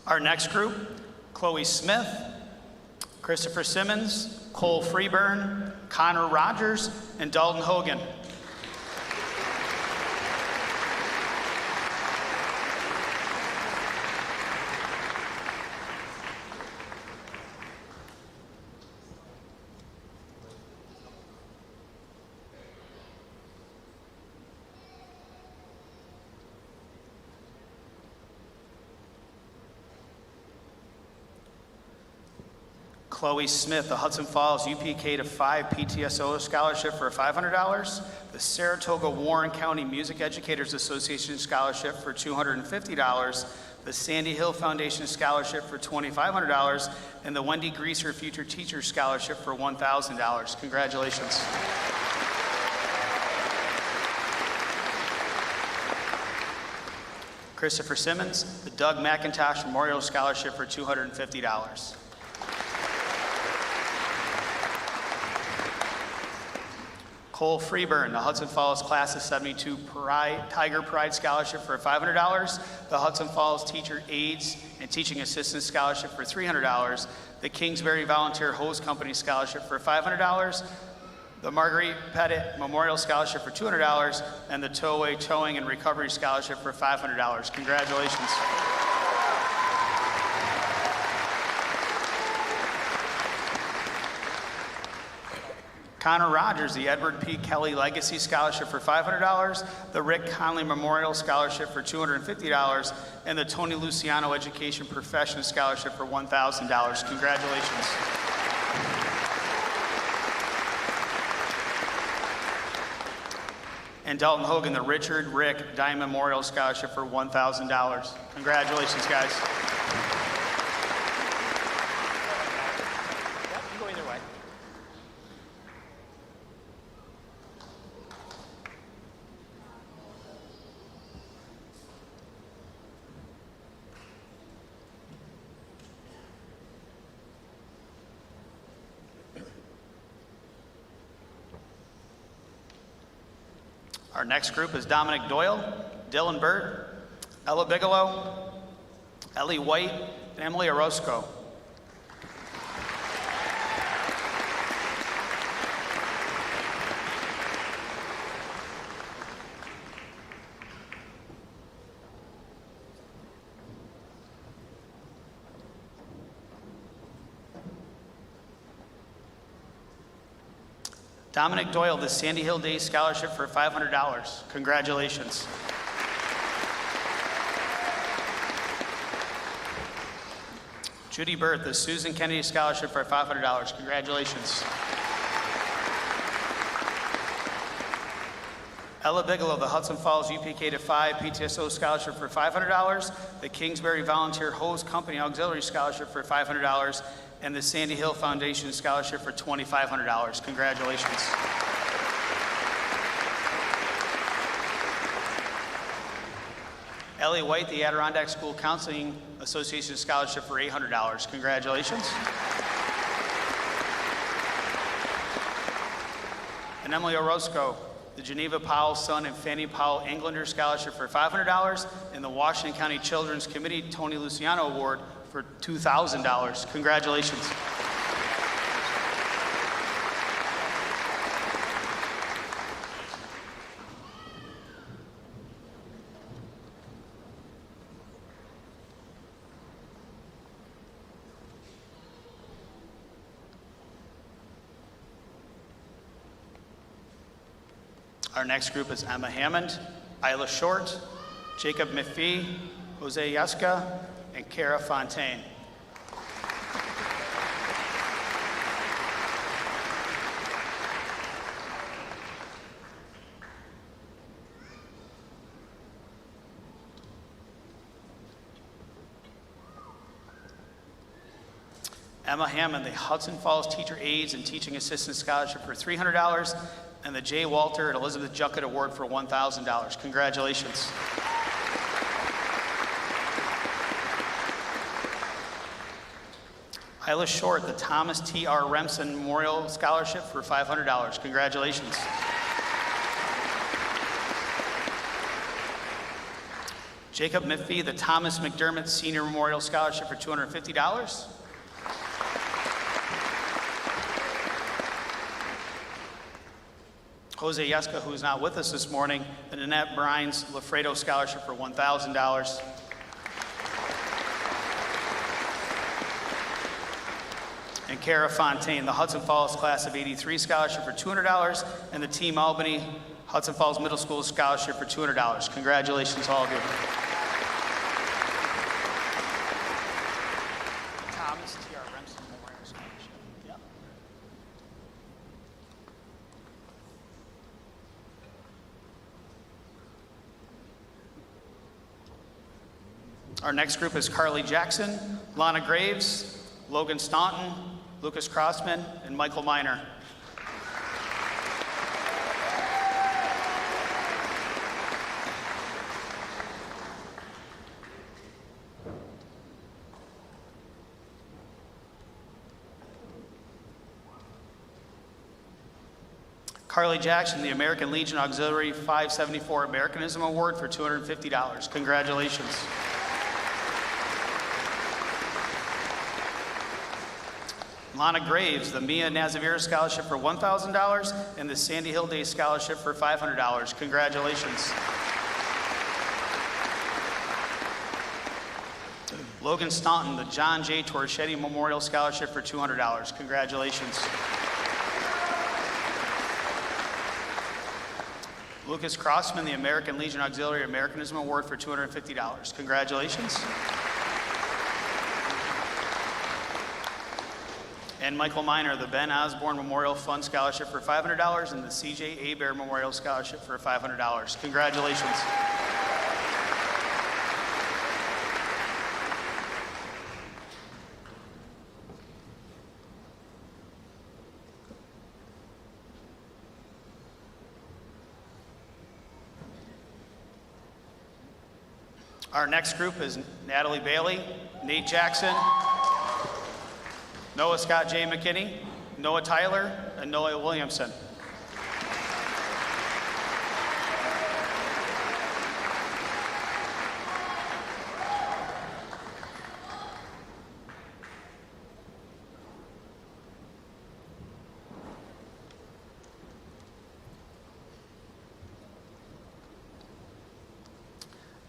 Speaker 2: Our next group, Chloe Smith, Christopher Simmons, Cole Freeburn, Connor Rogers, and Dalton Hogan. Chloe Smith, the Hudson Falls UPK to 5 PTSO Scholarship for $500, the Saratoga Warren County Music Educators Association Scholarship for $250, the Sandy Hill Foundation Scholarship for $2,500, and the Wendy Greaser Future Teacher Scholarship for $1,000. Congratulations. Christopher Simmons, the Doug McIntosh Memorial Scholarship for $250. Cole Freeburn, the Hudson Falls Class of 72 Tiger Pride Scholarship for $500, the Hudson Falls Teacher Aides and Teaching Assistant Scholarship for $300, the Kingsbury Volunteer Hose Company Scholarship for $500, the Marguerite Pettit Memorial Scholarship for $200, and the Towaway Towing and Recovery Scholarship for $500. Congratulations. Connor Rogers, the Edward P. Kelly Legacy Scholarship for $500, the Rick Conley Memorial Scholarship for $250, and the Tony Luciano Education Profession Scholarship for $1,000. Congratulations. And Dalton Hogan, the Richard Rick Dime Memorial Scholarship for $1,000. Congratulations, guys. Our next group is Dominic Doyle, Dylan Burt, Ella Bigelow, Ellie White, and Emily Orozco. Dominic Doyle, the Sandy Hill Day Scholarship for $500. Congratulations. Judy Burt, the Susan Kennedy Scholarship for $500. Congratulations. Ella Bigelow, the Hudson Falls UPK to 5 PTSO Scholarship for $500, the Kingsbury Volunteer Hose Company Auxiliary Scholarship for $500, and the Sandy Hill Foundation Scholarship for $2,500. Congratulations. Ellie White, the Adirondack School Counseling Association Scholarship for $800. Congratulations. And Emily Orozco, the Geneva Powell Son and Fannie Powell Englander Scholarship for $500, and the Washington County Children's Committee Tony Luciano Award for $2,000. Congratulations. Our next group is Emma Hammond, Isla Short, Jacob McPhee, Jose Yeska, and Kara Fontaine. Emma Hammond, the Hudson Falls Teacher Aides and Teaching Assistant Scholarship for $300, and the J. Walter and Elizabeth Juckett Award for $1,000. Congratulations. Isla Short, the Thomas T.R. Remsen Memorial Scholarship for $500. Congratulations. Jacob Miffy, the Thomas McDermott Senior Memorial Scholarship for $250. Jose Yesca, who is not with us this morning, the Nanette Brines Lafredo Scholarship for $1,000. And Kara Fontaine, the Hudson Falls Class of '83 Scholarship for $200, and the Team Albany Hudson Falls Middle School Scholarship for $200. Congratulations to all of you. Thomas T.R. Remsen Memorial Scholarship. Yep. Our next group is Carly Jackson, Lana Graves, Logan Staunton, Lucas Crossman, and Michael Miner. Carly Jackson, the American Legion Auxiliary 574 Americanism Award for $250. Congratulations. Lana Graves, the Mia Nazavira Scholarship for $1,000 and the Sandy Hill Day Scholarship for $500. Congratulations. Logan Staunton, the John J. Torchetti Memorial Scholarship for $200. Congratulations. Lucas Crossman, the American Legion Auxiliary Americanism Award for $250. Congratulations. And Michael Miner, the Ben Osborne Memorial Fund Scholarship for $500 and the C.J. Abear Memorial Scholarship for $500. Congratulations. Our next group is Natalie Bailey, Nate Jackson, Noah Scott J. McKinney, Noah Tyler, and Noah Williamson.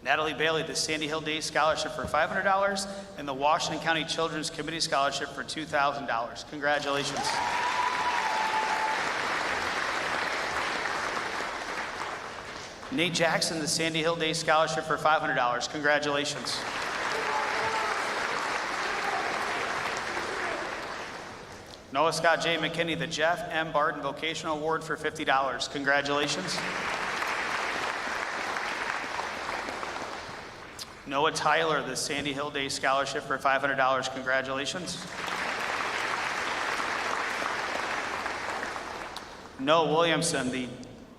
Speaker 2: Natalie Bailey, the Sandy Hill Day Scholarship for $500 and the Washington County Children's Committee Scholarship for $2,000. Congratulations. Nate Jackson, the Sandy Hill Day Scholarship for $500. Congratulations. Noah Scott J. McKinney, the Jeff M. Barton Vocational Award for $50. Congratulations. Noah Tyler, the Sandy Hill Day Scholarship for $500. Congratulations. Noah Williamson, the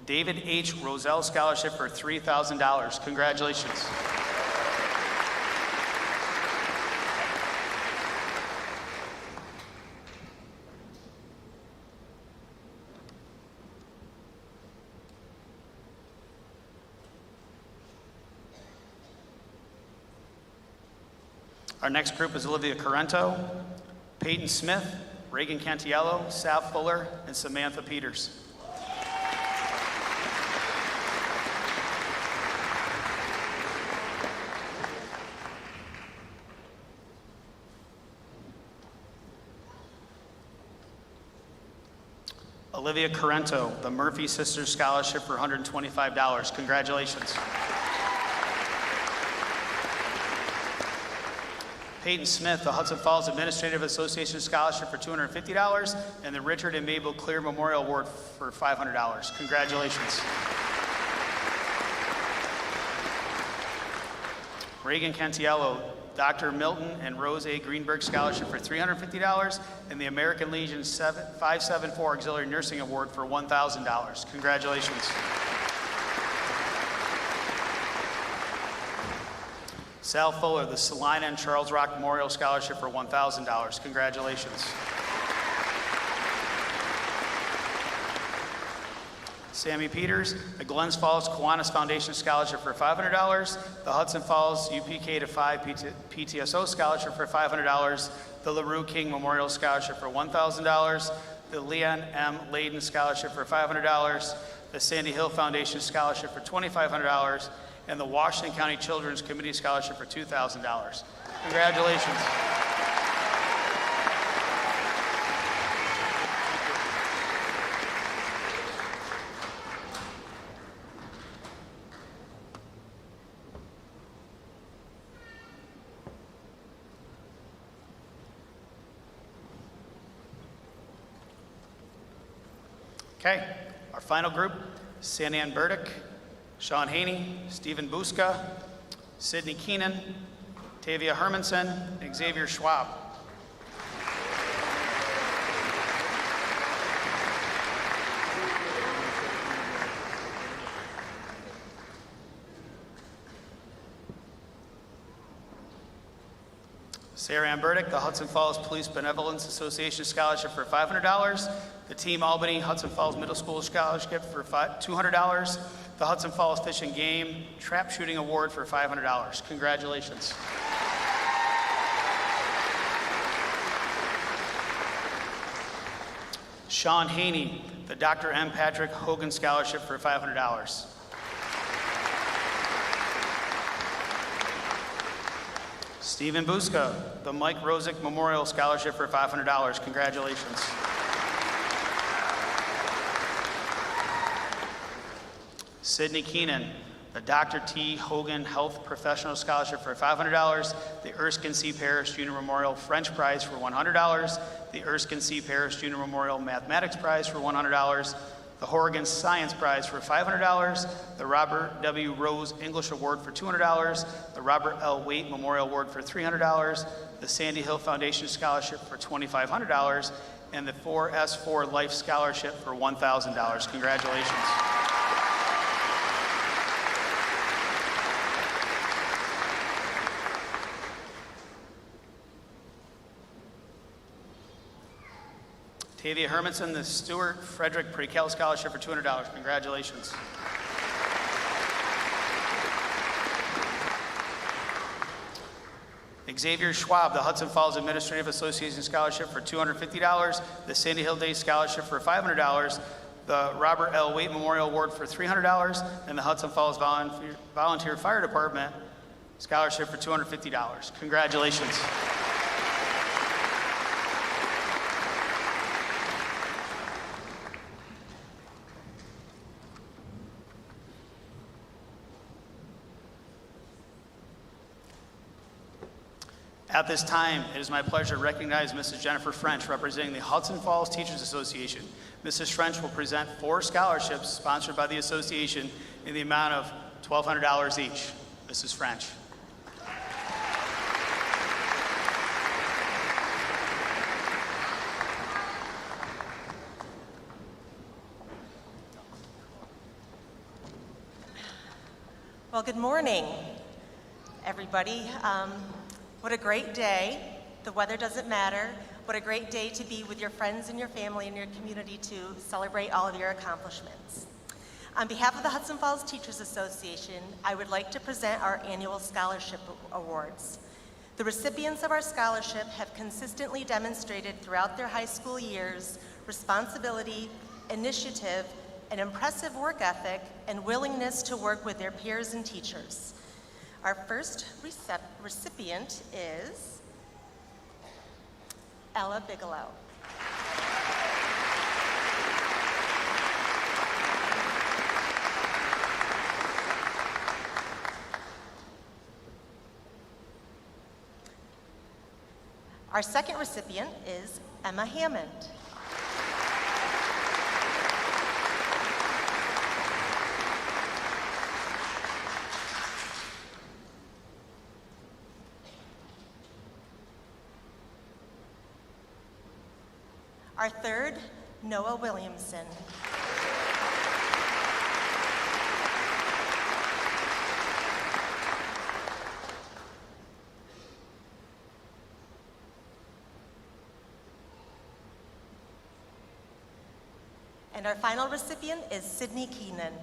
Speaker 2: David H. Roselle Scholarship for $3,000. Congratulations. Our next group is Olivia Corrento, Peyton Smith, Reagan Cantiello, Sal Fuller, and Samantha Peters. Olivia Corrento, the Murphy Sisters Scholarship for $125. Congratulations. Peyton Smith, the Hudson Falls Administrative Association Scholarship for $250, and the Richard and Mabel Clear Memorial Award for $500. Congratulations. Reagan Cantiello, Dr. Milton and Rose A. Greenberg Scholarship for $350, and the American Legion 574 Auxiliary Nursing Award for $1,000. Congratulations. Sal Fuller, the Salina and Charles Rock Memorial Scholarship for $1,000. Congratulations. Sammy Peters, the Glens Falls Kiwanis Foundation Scholarship for $500, the Hudson Falls UPK to 5 PTSO Scholarship for $500, the LaRue King Memorial Scholarship for $1,000, the Leon M. Layden Scholarship for $500, the Sandy Hill Foundation Scholarship for $2,500, and the Washington County Children's Committee Scholarship for $2,000. Congratulations. Okay, our final group, Sandy Ann Burdick, Sean Haney, Stephen Buska, Sydney Keenan, Tavia Hermanson, and Xavier Schwab. Sarah Ann Burdick, the Hudson Falls Police Benevolence Association Scholarship for $500, the Team Albany Hudson Falls Middle School Scholarship for $200, the Hudson Falls Fish and Game Trap Shooting Award for $500. Congratulations. Sean Haney, the Dr. M. Patrick Hogan Scholarship for $500. Stephen Buska, the Mike Rosick Memorial Scholarship for $500. Congratulations. Sydney Keenan, the Dr. T. Hogan Health Professional Scholarship for $500, the Erskine C. Parrish Junior Memorial French Prize for $100, the Erskine C. Parrish Junior Memorial Mathematics Prize for $100, the Horrigan Science Prize for $500, the Robert W. Rose English Award for $200, the Robert L. Waite Memorial Award for $300, the Sandy Hill Foundation Scholarship for $2,500, and the 4S4 Life Scholarship for $1,000. Congratulations. Tavia Hermanson, the Stuart Frederick Pre-Cal Scholarship for $200. Congratulations. Xavier Schwab, the Hudson Falls Administrative Association Scholarship for $250, the Sandy Hill Day Scholarship for $500, the Robert L. Waite Memorial Award for $300, and the Hudson Falls Volunteer Fire Department Scholarship for $250. Congratulations. At this time, it is my pleasure to recognize Mrs. Jennifer French, representing the Hudson Falls Teachers Association. Mrs. French will present 4 scholarships sponsored by the association in the amount of $1,200 each. Mrs. French.
Speaker 6: Well, good morning, everybody. What a great day. The weather doesn't matter. What a great day to be with your friends and your family and your community to celebrate all of your accomplishments. On behalf of the Hudson Falls Teachers Association, I would like to present our annual scholarship awards. The recipients of our scholarship have consistently demonstrated throughout their high school years responsibility, initiative, an impressive work ethic, and willingness to work with their peers and teachers. Our first recipient is Ella Bigelow. Our second recipient is Emma Hammond. Our third, Noah Williamson. And our final recipient is Sydney Keenan.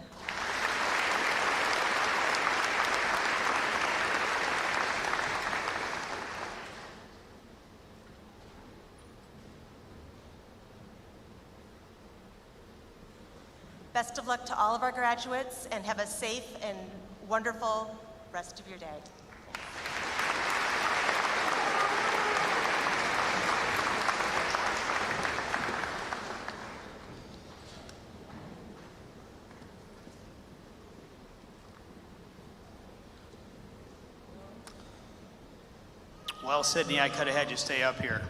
Speaker 6: Best of luck to all of our graduates, and have a safe and wonderful rest of your day.
Speaker 2: Well, Sydney, I could have had you stay up here.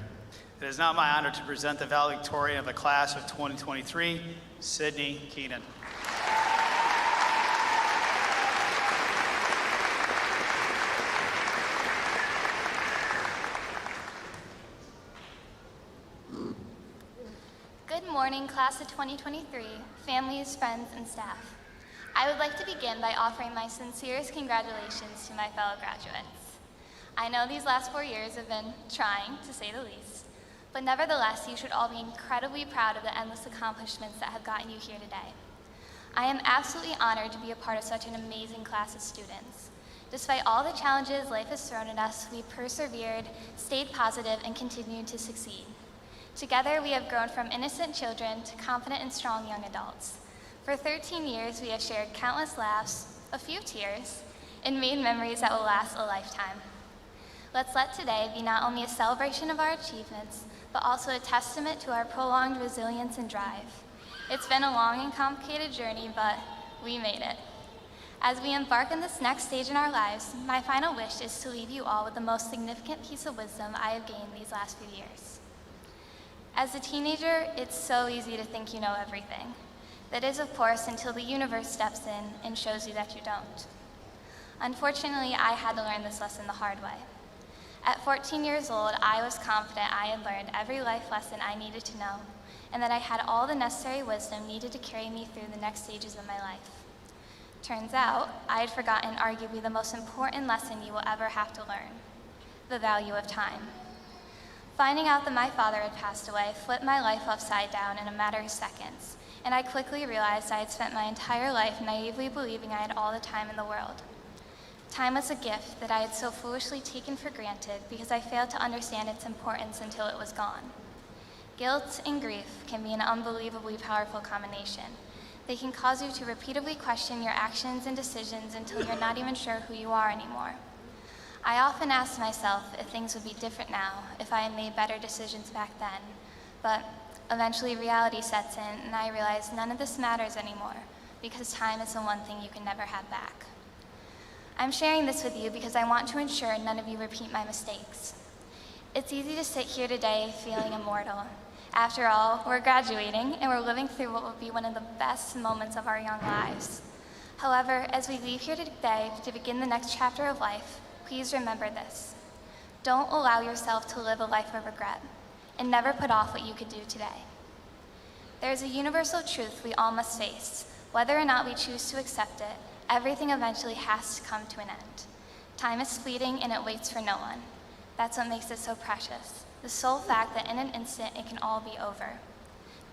Speaker 2: It is now my honor to present the valedictorian of the class of 2023, Sydney Keenan.
Speaker 7: Good morning, class of 2023, families, friends, and staff. I would like to begin by offering my sincerest congratulations to my fellow graduates. I know these last 4 years have been trying, to say the least, but nevertheless, you should all be incredibly proud of the endless accomplishments that have gotten you here today. I am absolutely honored to be a part of such an amazing class of students. Despite all the challenges life has thrown at us, we persevered, stayed positive, and continued to succeed. Together, we have grown from innocent children to confident and strong young adults. For 13 years, we have shared countless laughs, a few tears, and made memories that will last a lifetime. Let's let today be not only a celebration of our achievements, but also a testament to our prolonged resilience and drive. It's been a long and complicated journey, but we made it. As we embark on this next stage in our lives, my final wish is to leave you all with the most significant piece of wisdom I have gained these last few years. As a teenager, it's so easy to think you know everything. That is, of course, until the universe steps in and shows you that you don't. Unfortunately, I had to learn this lesson the hard way. At 14 years old, I was confident I had learned every life lesson I needed to know, and that I had all the necessary wisdom needed to carry me through the next stages of my life. Turns out, I had forgotten arguably the most important lesson you will ever have to learn: the value of time. Finding out that my father had passed away flipped my life upside down in a matter of seconds, and I quickly realized I had spent my entire life naively believing I had all the time in the world. Time was a gift that I had so foolishly taken for granted because I failed to understand its importance until it was gone. Guilt and grief can be an unbelievably powerful combination. They can cause you to repeatedly question your actions and decisions until you're not even sure who you are anymore. I often ask myself if things would be different now, if I had made better decisions back then, but eventually reality sets in and I realize none of this matters anymore because time is the one thing you can never have back. I'm sharing this with you because I want to ensure none of you repeat my mistakes. It's easy to sit here today feeling immortal. After all, we're graduating and we're living through what will be one of the best moments of our young lives. However, as we leave here today to begin the next chapter of life, please remember this. Don't allow yourself to live a life of regret, and never put off what you could do today. There is a universal truth we all must face. Whether or not we choose to accept it, everything eventually has to come to an end. Time is fleeting and it waits for no one. That's what makes it so precious. The sole fact that in an instant it can all be over.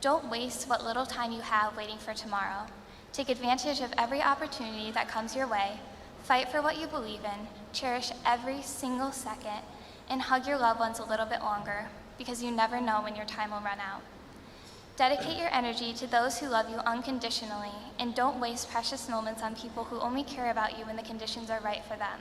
Speaker 7: Don't waste what little time you have waiting for tomorrow. Take advantage of every opportunity that comes your way. Fight for what you believe in. Cherish every single second and hug your loved ones a little bit longer because you never know when your time will run out. Dedicate your energy to those who love you unconditionally, and don't waste precious moments on people who only care about you when the conditions are right for them.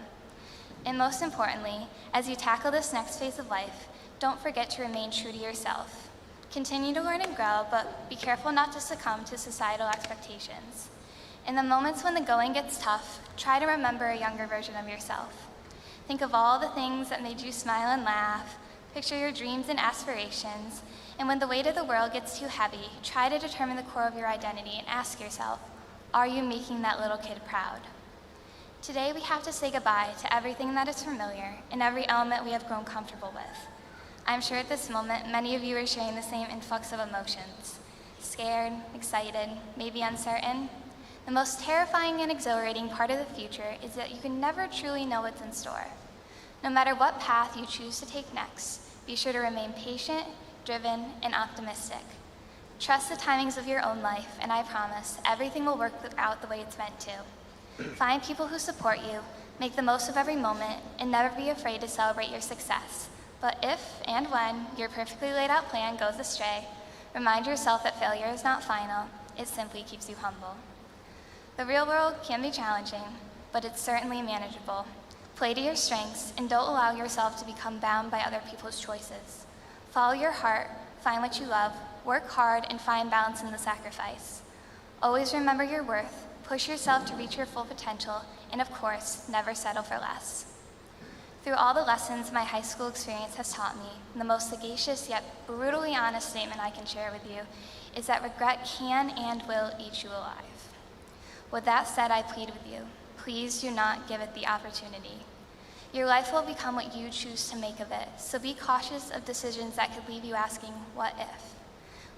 Speaker 7: And most importantly, as you tackle this next phase of life, don't forget to remain true to yourself. Continue to learn and grow, but be careful not to succumb to societal expectations. In the moments when the going gets tough, try to remember a younger version of yourself. Think of all the things that made you smile and laugh, picture your dreams and aspirations, and when the weight of the world gets too heavy, try to determine the core of your identity and ask yourself, are you making that little kid proud? Today we have to say goodbye to everything that is familiar and every element we have grown comfortable with. I'm sure at this moment many of you are sharing the same influx of emotions. Scared, excited, maybe uncertain. The most terrifying and exhilarating part of the future is that you can never truly know what's in store. No matter what path you choose to take next, be sure to remain patient, driven, and optimistic. Trust the timings of your own life, and I promise everything will work out the way it's meant to. Find people who support you, make the most of every moment, and never be afraid to celebrate your success. But if and when your perfectly laid out plan goes astray, remind yourself that failure is not final, it simply keeps you humble. The real world can be challenging, but it's certainly manageable. Play to your strengths and don't allow yourself to become bound by other people's choices. Follow your heart, find what you love, work hard, and find balance in the sacrifice. Always remember your worth, push yourself to reach your full potential, and of course, never settle for less. Through all the lessons my high school experience has taught me, the most sagacious yet brutally honest statement I can share with you is that regret can and will eat you alive. With that said, I plead with you, please do not give it the opportunity. Your life will become what you choose to make of it, so be cautious of decisions that could leave you asking, what if?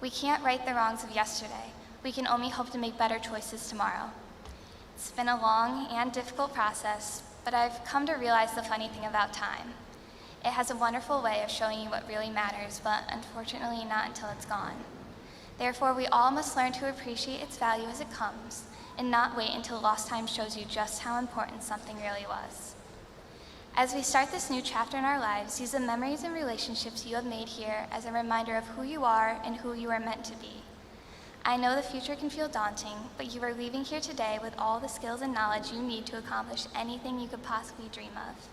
Speaker 7: We can't right the wrongs of yesterday. We can only hope to make better choices tomorrow. It's been a long and difficult process, but I've come to realize the funny thing about time. It has a wonderful way of showing you what really matters, but unfortunately not until it's gone. Therefore, we all must learn to appreciate its value as it comes, and not wait until lost time shows you just how important something really was. As we start this new chapter in our lives, use the memories and relationships you have made here as a reminder of who you are and who you are meant to be. I know the future can feel daunting, but you are leaving here today with all the skills and knowledge you need to accomplish anything you could possibly dream of.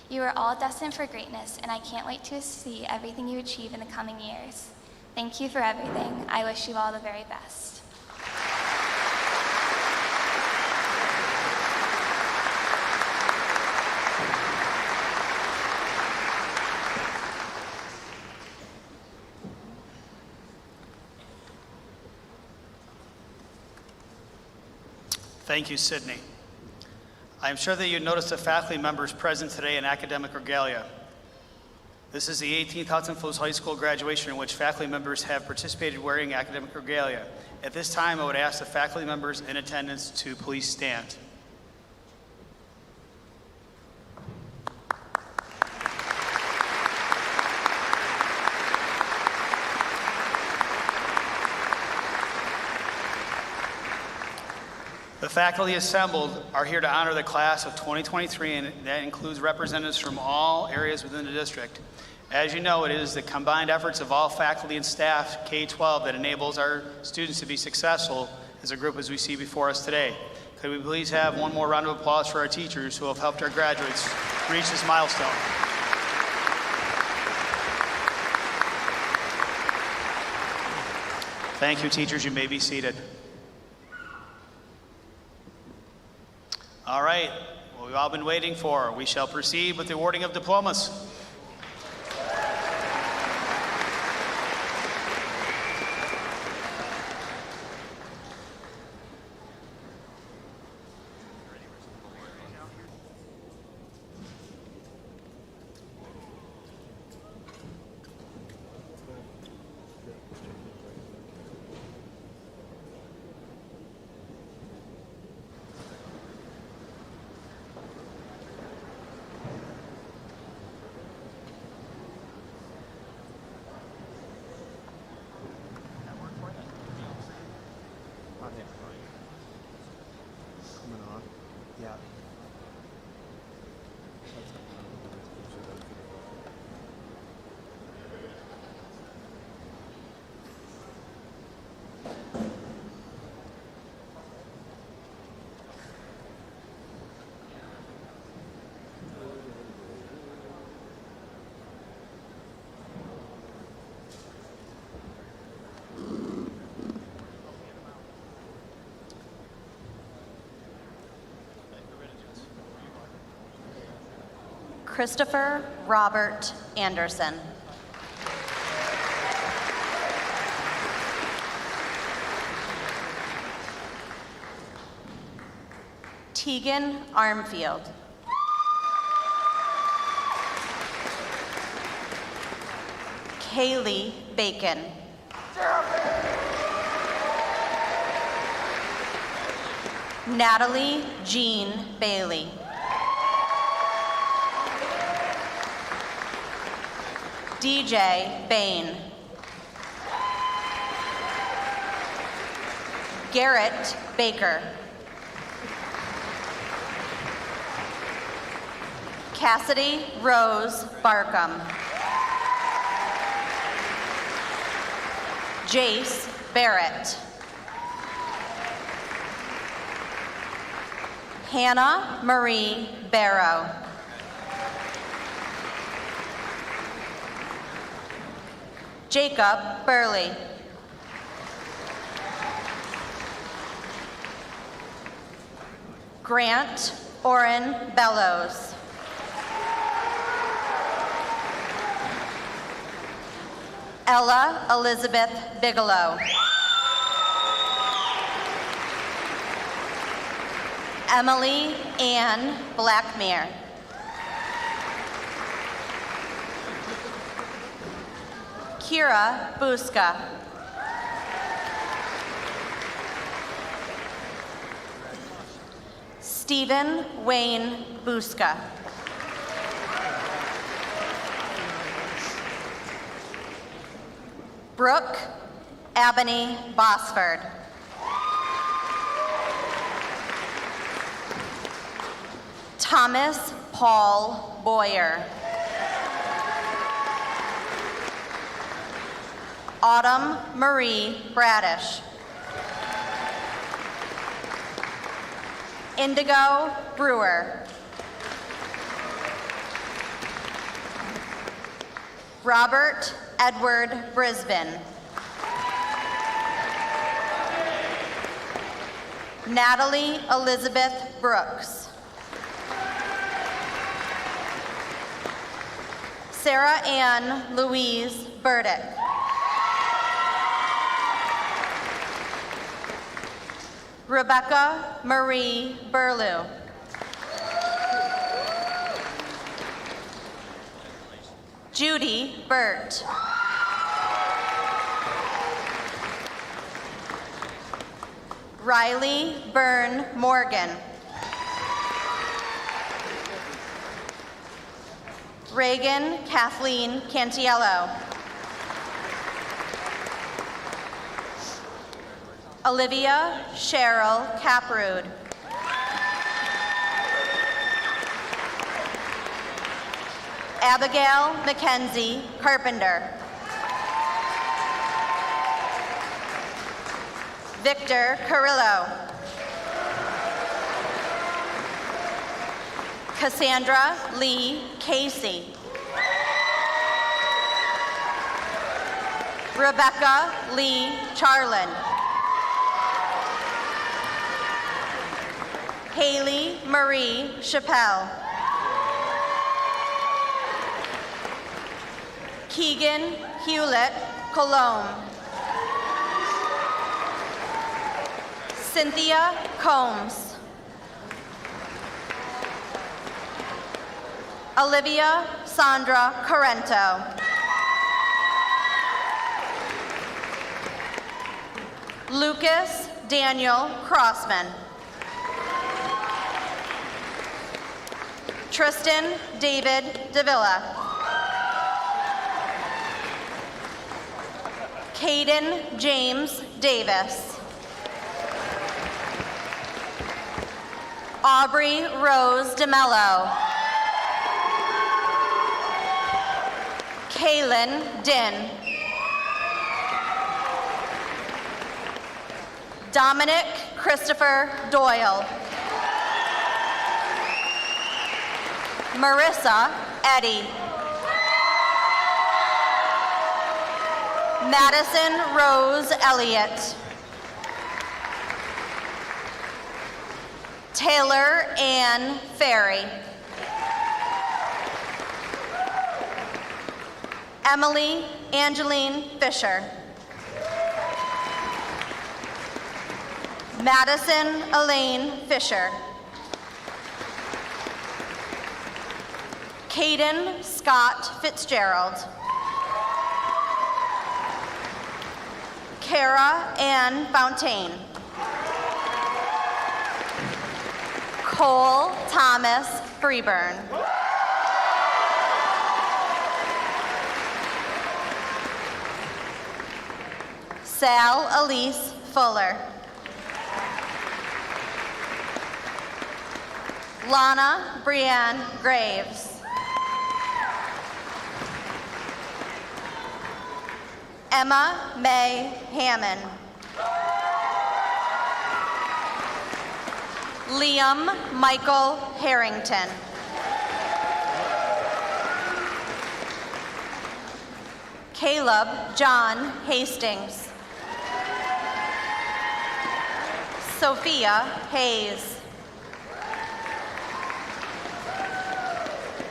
Speaker 7: You are all destined for greatness, and I can't wait to see everything you achieve in the coming years. Thank you for everything. I wish you all the very best.
Speaker 2: Thank you, Sydney. I am sure that you noticed the faculty members present today in academic regalia. This is the 18th Hudson Falls High School graduation in which faculty members have participated wearing academic regalia. At this time, I would ask the faculty members in attendance to please stand. The faculty assembled are here to honor the class of 2023, and that includes representatives from all areas within the district. As you know, it is the combined efforts of all faculty and staff, K-12, that enables our students to be successful as a group as we see before us today. Could we please have one more round of applause for our teachers who have helped our graduates reach this milestone? Thank you, teachers. You may be seated. All right, what we've all been waiting for. We shall proceed with the awarding of diplomas.
Speaker 8: Christopher Robert Anderson. Tegan Armfield. Kaylee Bacon. Natalie Jean Bailey. DJ Bain. Garrett Baker. Cassidy Rose Barkham. Jace Barrett. Hannah Marie Barrow. Jacob Burley. Grant Oren Bellows. Ella Elizabeth Bigelow. Emily Ann Blackmere. Kira Buska. Stephen Wayne Buska. Brooke Abney Bosford. Thomas Paul Boyer. Autumn Marie Bradish. Indigo Brewer. Robert Edward Brisbane. Natalie Elizabeth Brooks. Sarah Ann Louise Burdick. Rebecca Marie Burlew. Judy Burt. Riley Byrne Morgan. Reagan Kathleen Cantiello. Olivia Cheryl Caprood. Abigail Mackenzie Carpenter. Victor Carrillo. Cassandra Lee Casey. Rebecca Lee Charlin. Haley Marie Chappelle. Keegan Hewlett Colomb. Cynthia Combs. Olivia Sandra Corrento. Lucas Daniel Crossman. Tristan David Davila. Caden James Davis. Aubrey Rose DeMello. Kaylin Din. Dominic Christopher Doyle. Marissa Eddy. Madison Rose Elliott. Taylor Ann Ferry. Emily Angeline Fisher. Madison Elaine Fisher. Caden Scott Fitzgerald. Kara Ann Fountaine. Cole Thomas Freeburn. Sal Elise Fuller. Lana Brianne Graves. Emma May Hammond. Liam Michael Harrington. Caleb John Hastings. Sophia Hayes.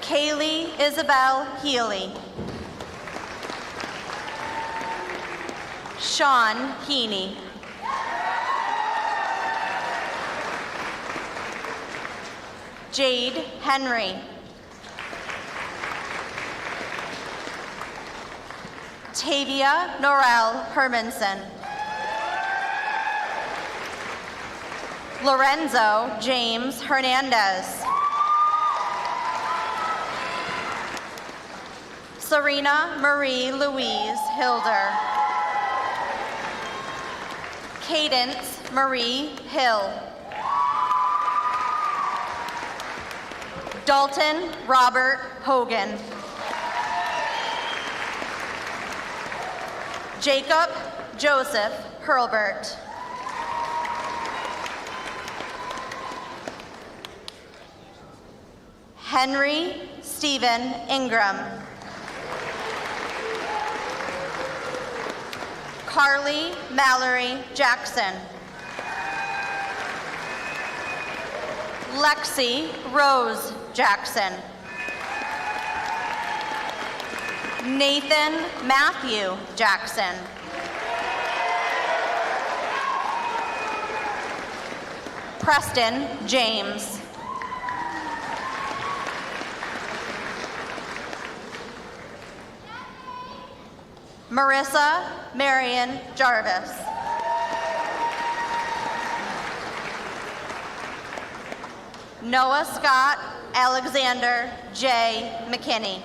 Speaker 8: Kaylee Isabel Healy. Sean Heaney. Jade Henry. Tavia Norel Hermanson. Lorenzo James Hernandez. Serena Marie Louise Hilder. Cadence Marie Hill. Dalton Robert Hogan. Jacob Joseph Hurlbert. Henry Stephen Ingram. Carly Mallory Jackson. Lexi Rose Jackson. Nathan Matthew Jackson. Preston James. Marissa Marion Jarvis. Noah Scott Alexander J. McKinney.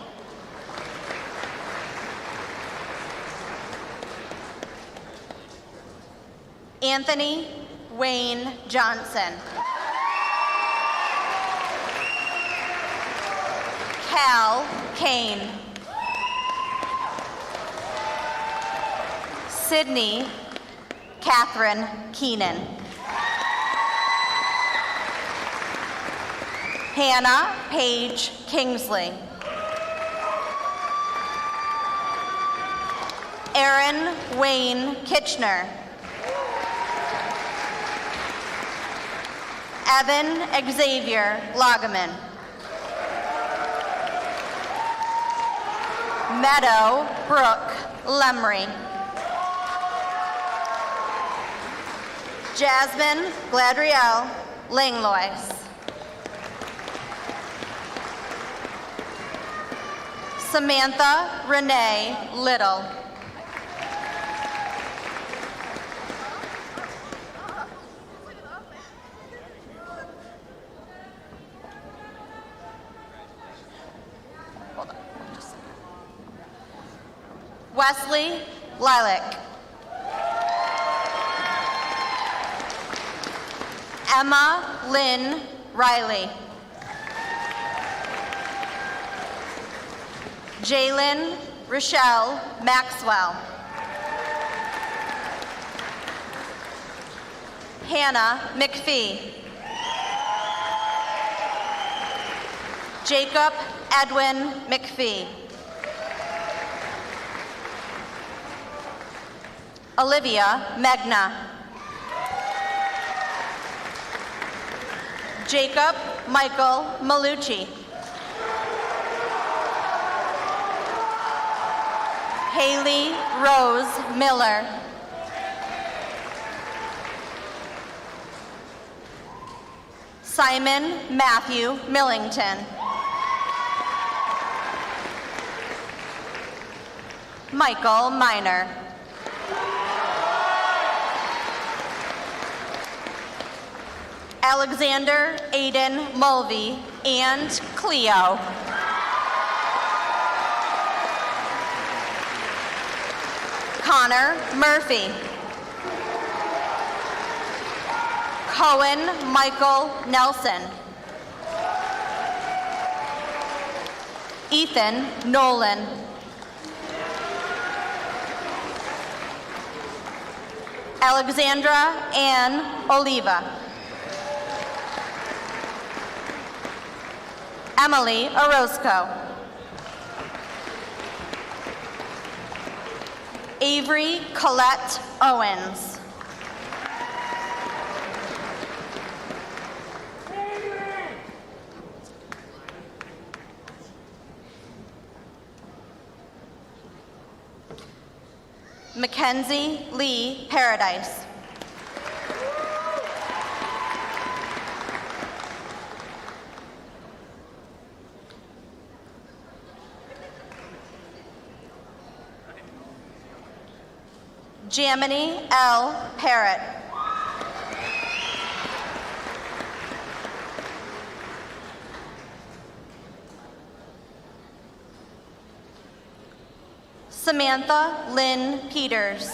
Speaker 8: Anthony Wayne Johnson. Cal Kane. Sydney Catherine Keenan. Hannah Paige Kingsley. Aaron Wayne Kitchener. Evan Xavier Lagaman. Meadow Brooke Lemry. Jasmine Gladriel Langlois. Samantha Renee Little. Wesley Lilac. Emma Lynn Riley. Jalen Rochelle Maxwell. Hannah McPhee. Jacob Edwin McPhee. Olivia Megna. Jacob Michael Malucci. Haley Rose Miller. Simon Matthew Millington. Michael Miner. Alexander Aiden Mulvey and Cleo. Connor Murphy. Cohen Michael Nelson. Ethan Nolan. Alexandra Ann Oliva. Emily Orozco. Avery Colette Owens. Mackenzie Lee Paradise. Jamini L. Parrott. Samantha Lynn Peters.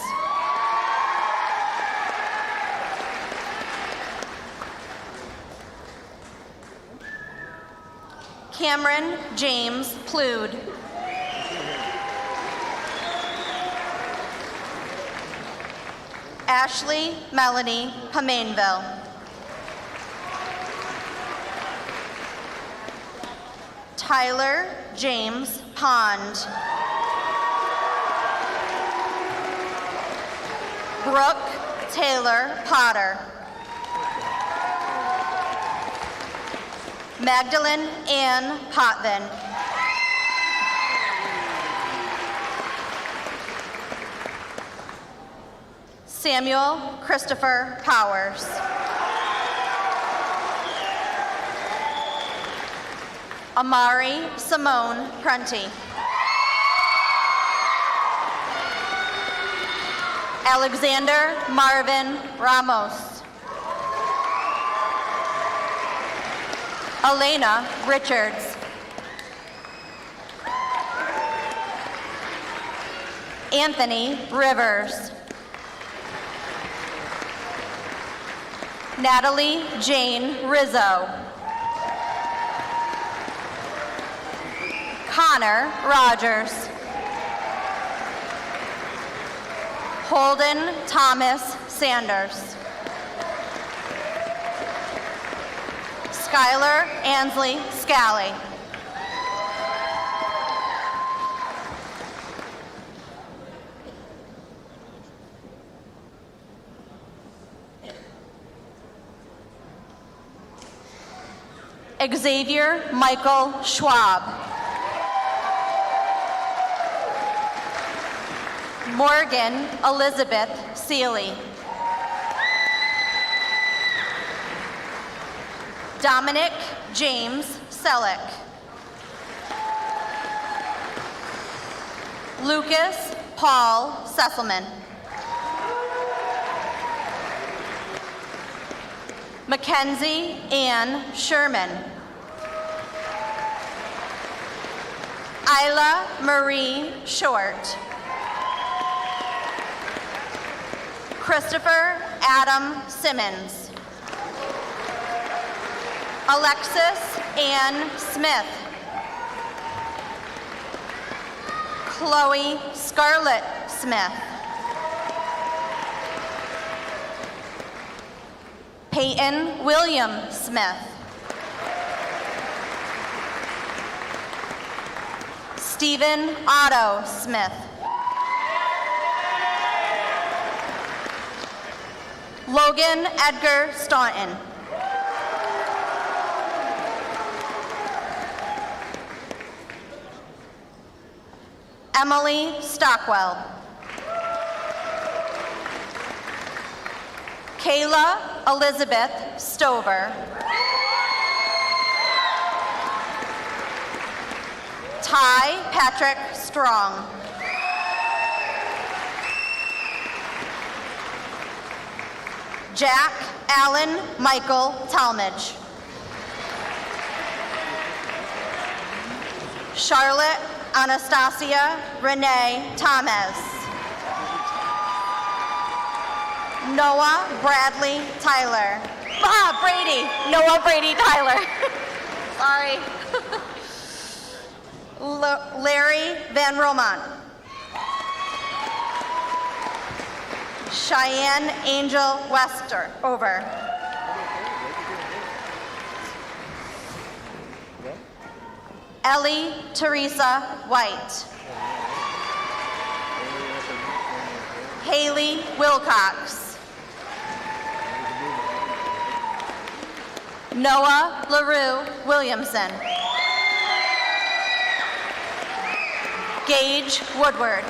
Speaker 8: Cameron James Plude. Ashley Melanie Pamainville. Tyler James Pond. Brooke Taylor Potter. Magdalene Ann Potvin. Samuel Christopher Powers. Amari Simone Prunty. Alexander Marvin Ramos. Elena Richards. Anthony Rivers. Natalie Jane Rizzo. Connor Rogers. Holden Thomas Sanders. Skylar Ansley Scally. Xavier Michael Schwab. Morgan Elizabeth Seeley. Dominic James Selleck. Lucas Paul Sesselman. Mackenzie Ann Sherman. Isla Marie Short. Christopher Adam Simmons. Alexis Ann Smith. Chloe Scarlett Smith. Peyton William Smith. Stephen Otto Smith. Logan Edgar Staunton. Emily Stockwell. Kayla Elizabeth Stover. Ty Patrick Strong. Jack Allen Michael Talmadge. Charlotte Anastasia Renee Thomas. Noah Bradley Tyler. Brady. Noah Brady Tyler. Sorry. Larry Van Romont. Cheyenne Angel Westover. Ellie Teresa White. Haley Wilcox. Noah LaRue Williamson. Gage Woodward.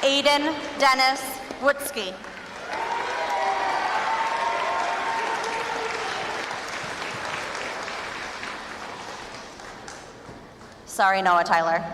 Speaker 8: Aiden Dennis Woodsky. Sorry, Noah Tyler.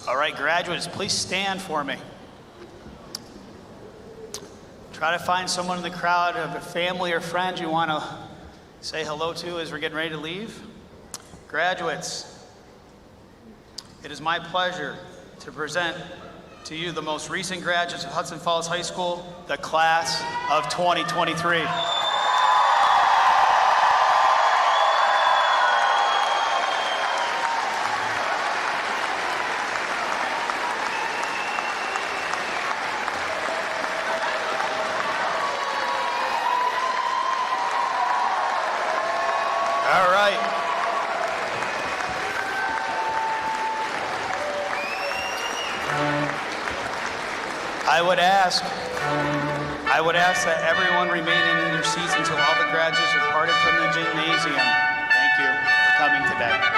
Speaker 2: All right, graduates, please stand for me. Try to find someone in the crowd, a family or friend you want to say hello to as we're getting ready to leave. Graduates, it is my pleasure to present to you the most recent graduates of Hudson Falls High School, the class of 2023. I would ask that everyone remain in their seats until all the graduates have departed from the gymnasium. Thank you for coming today.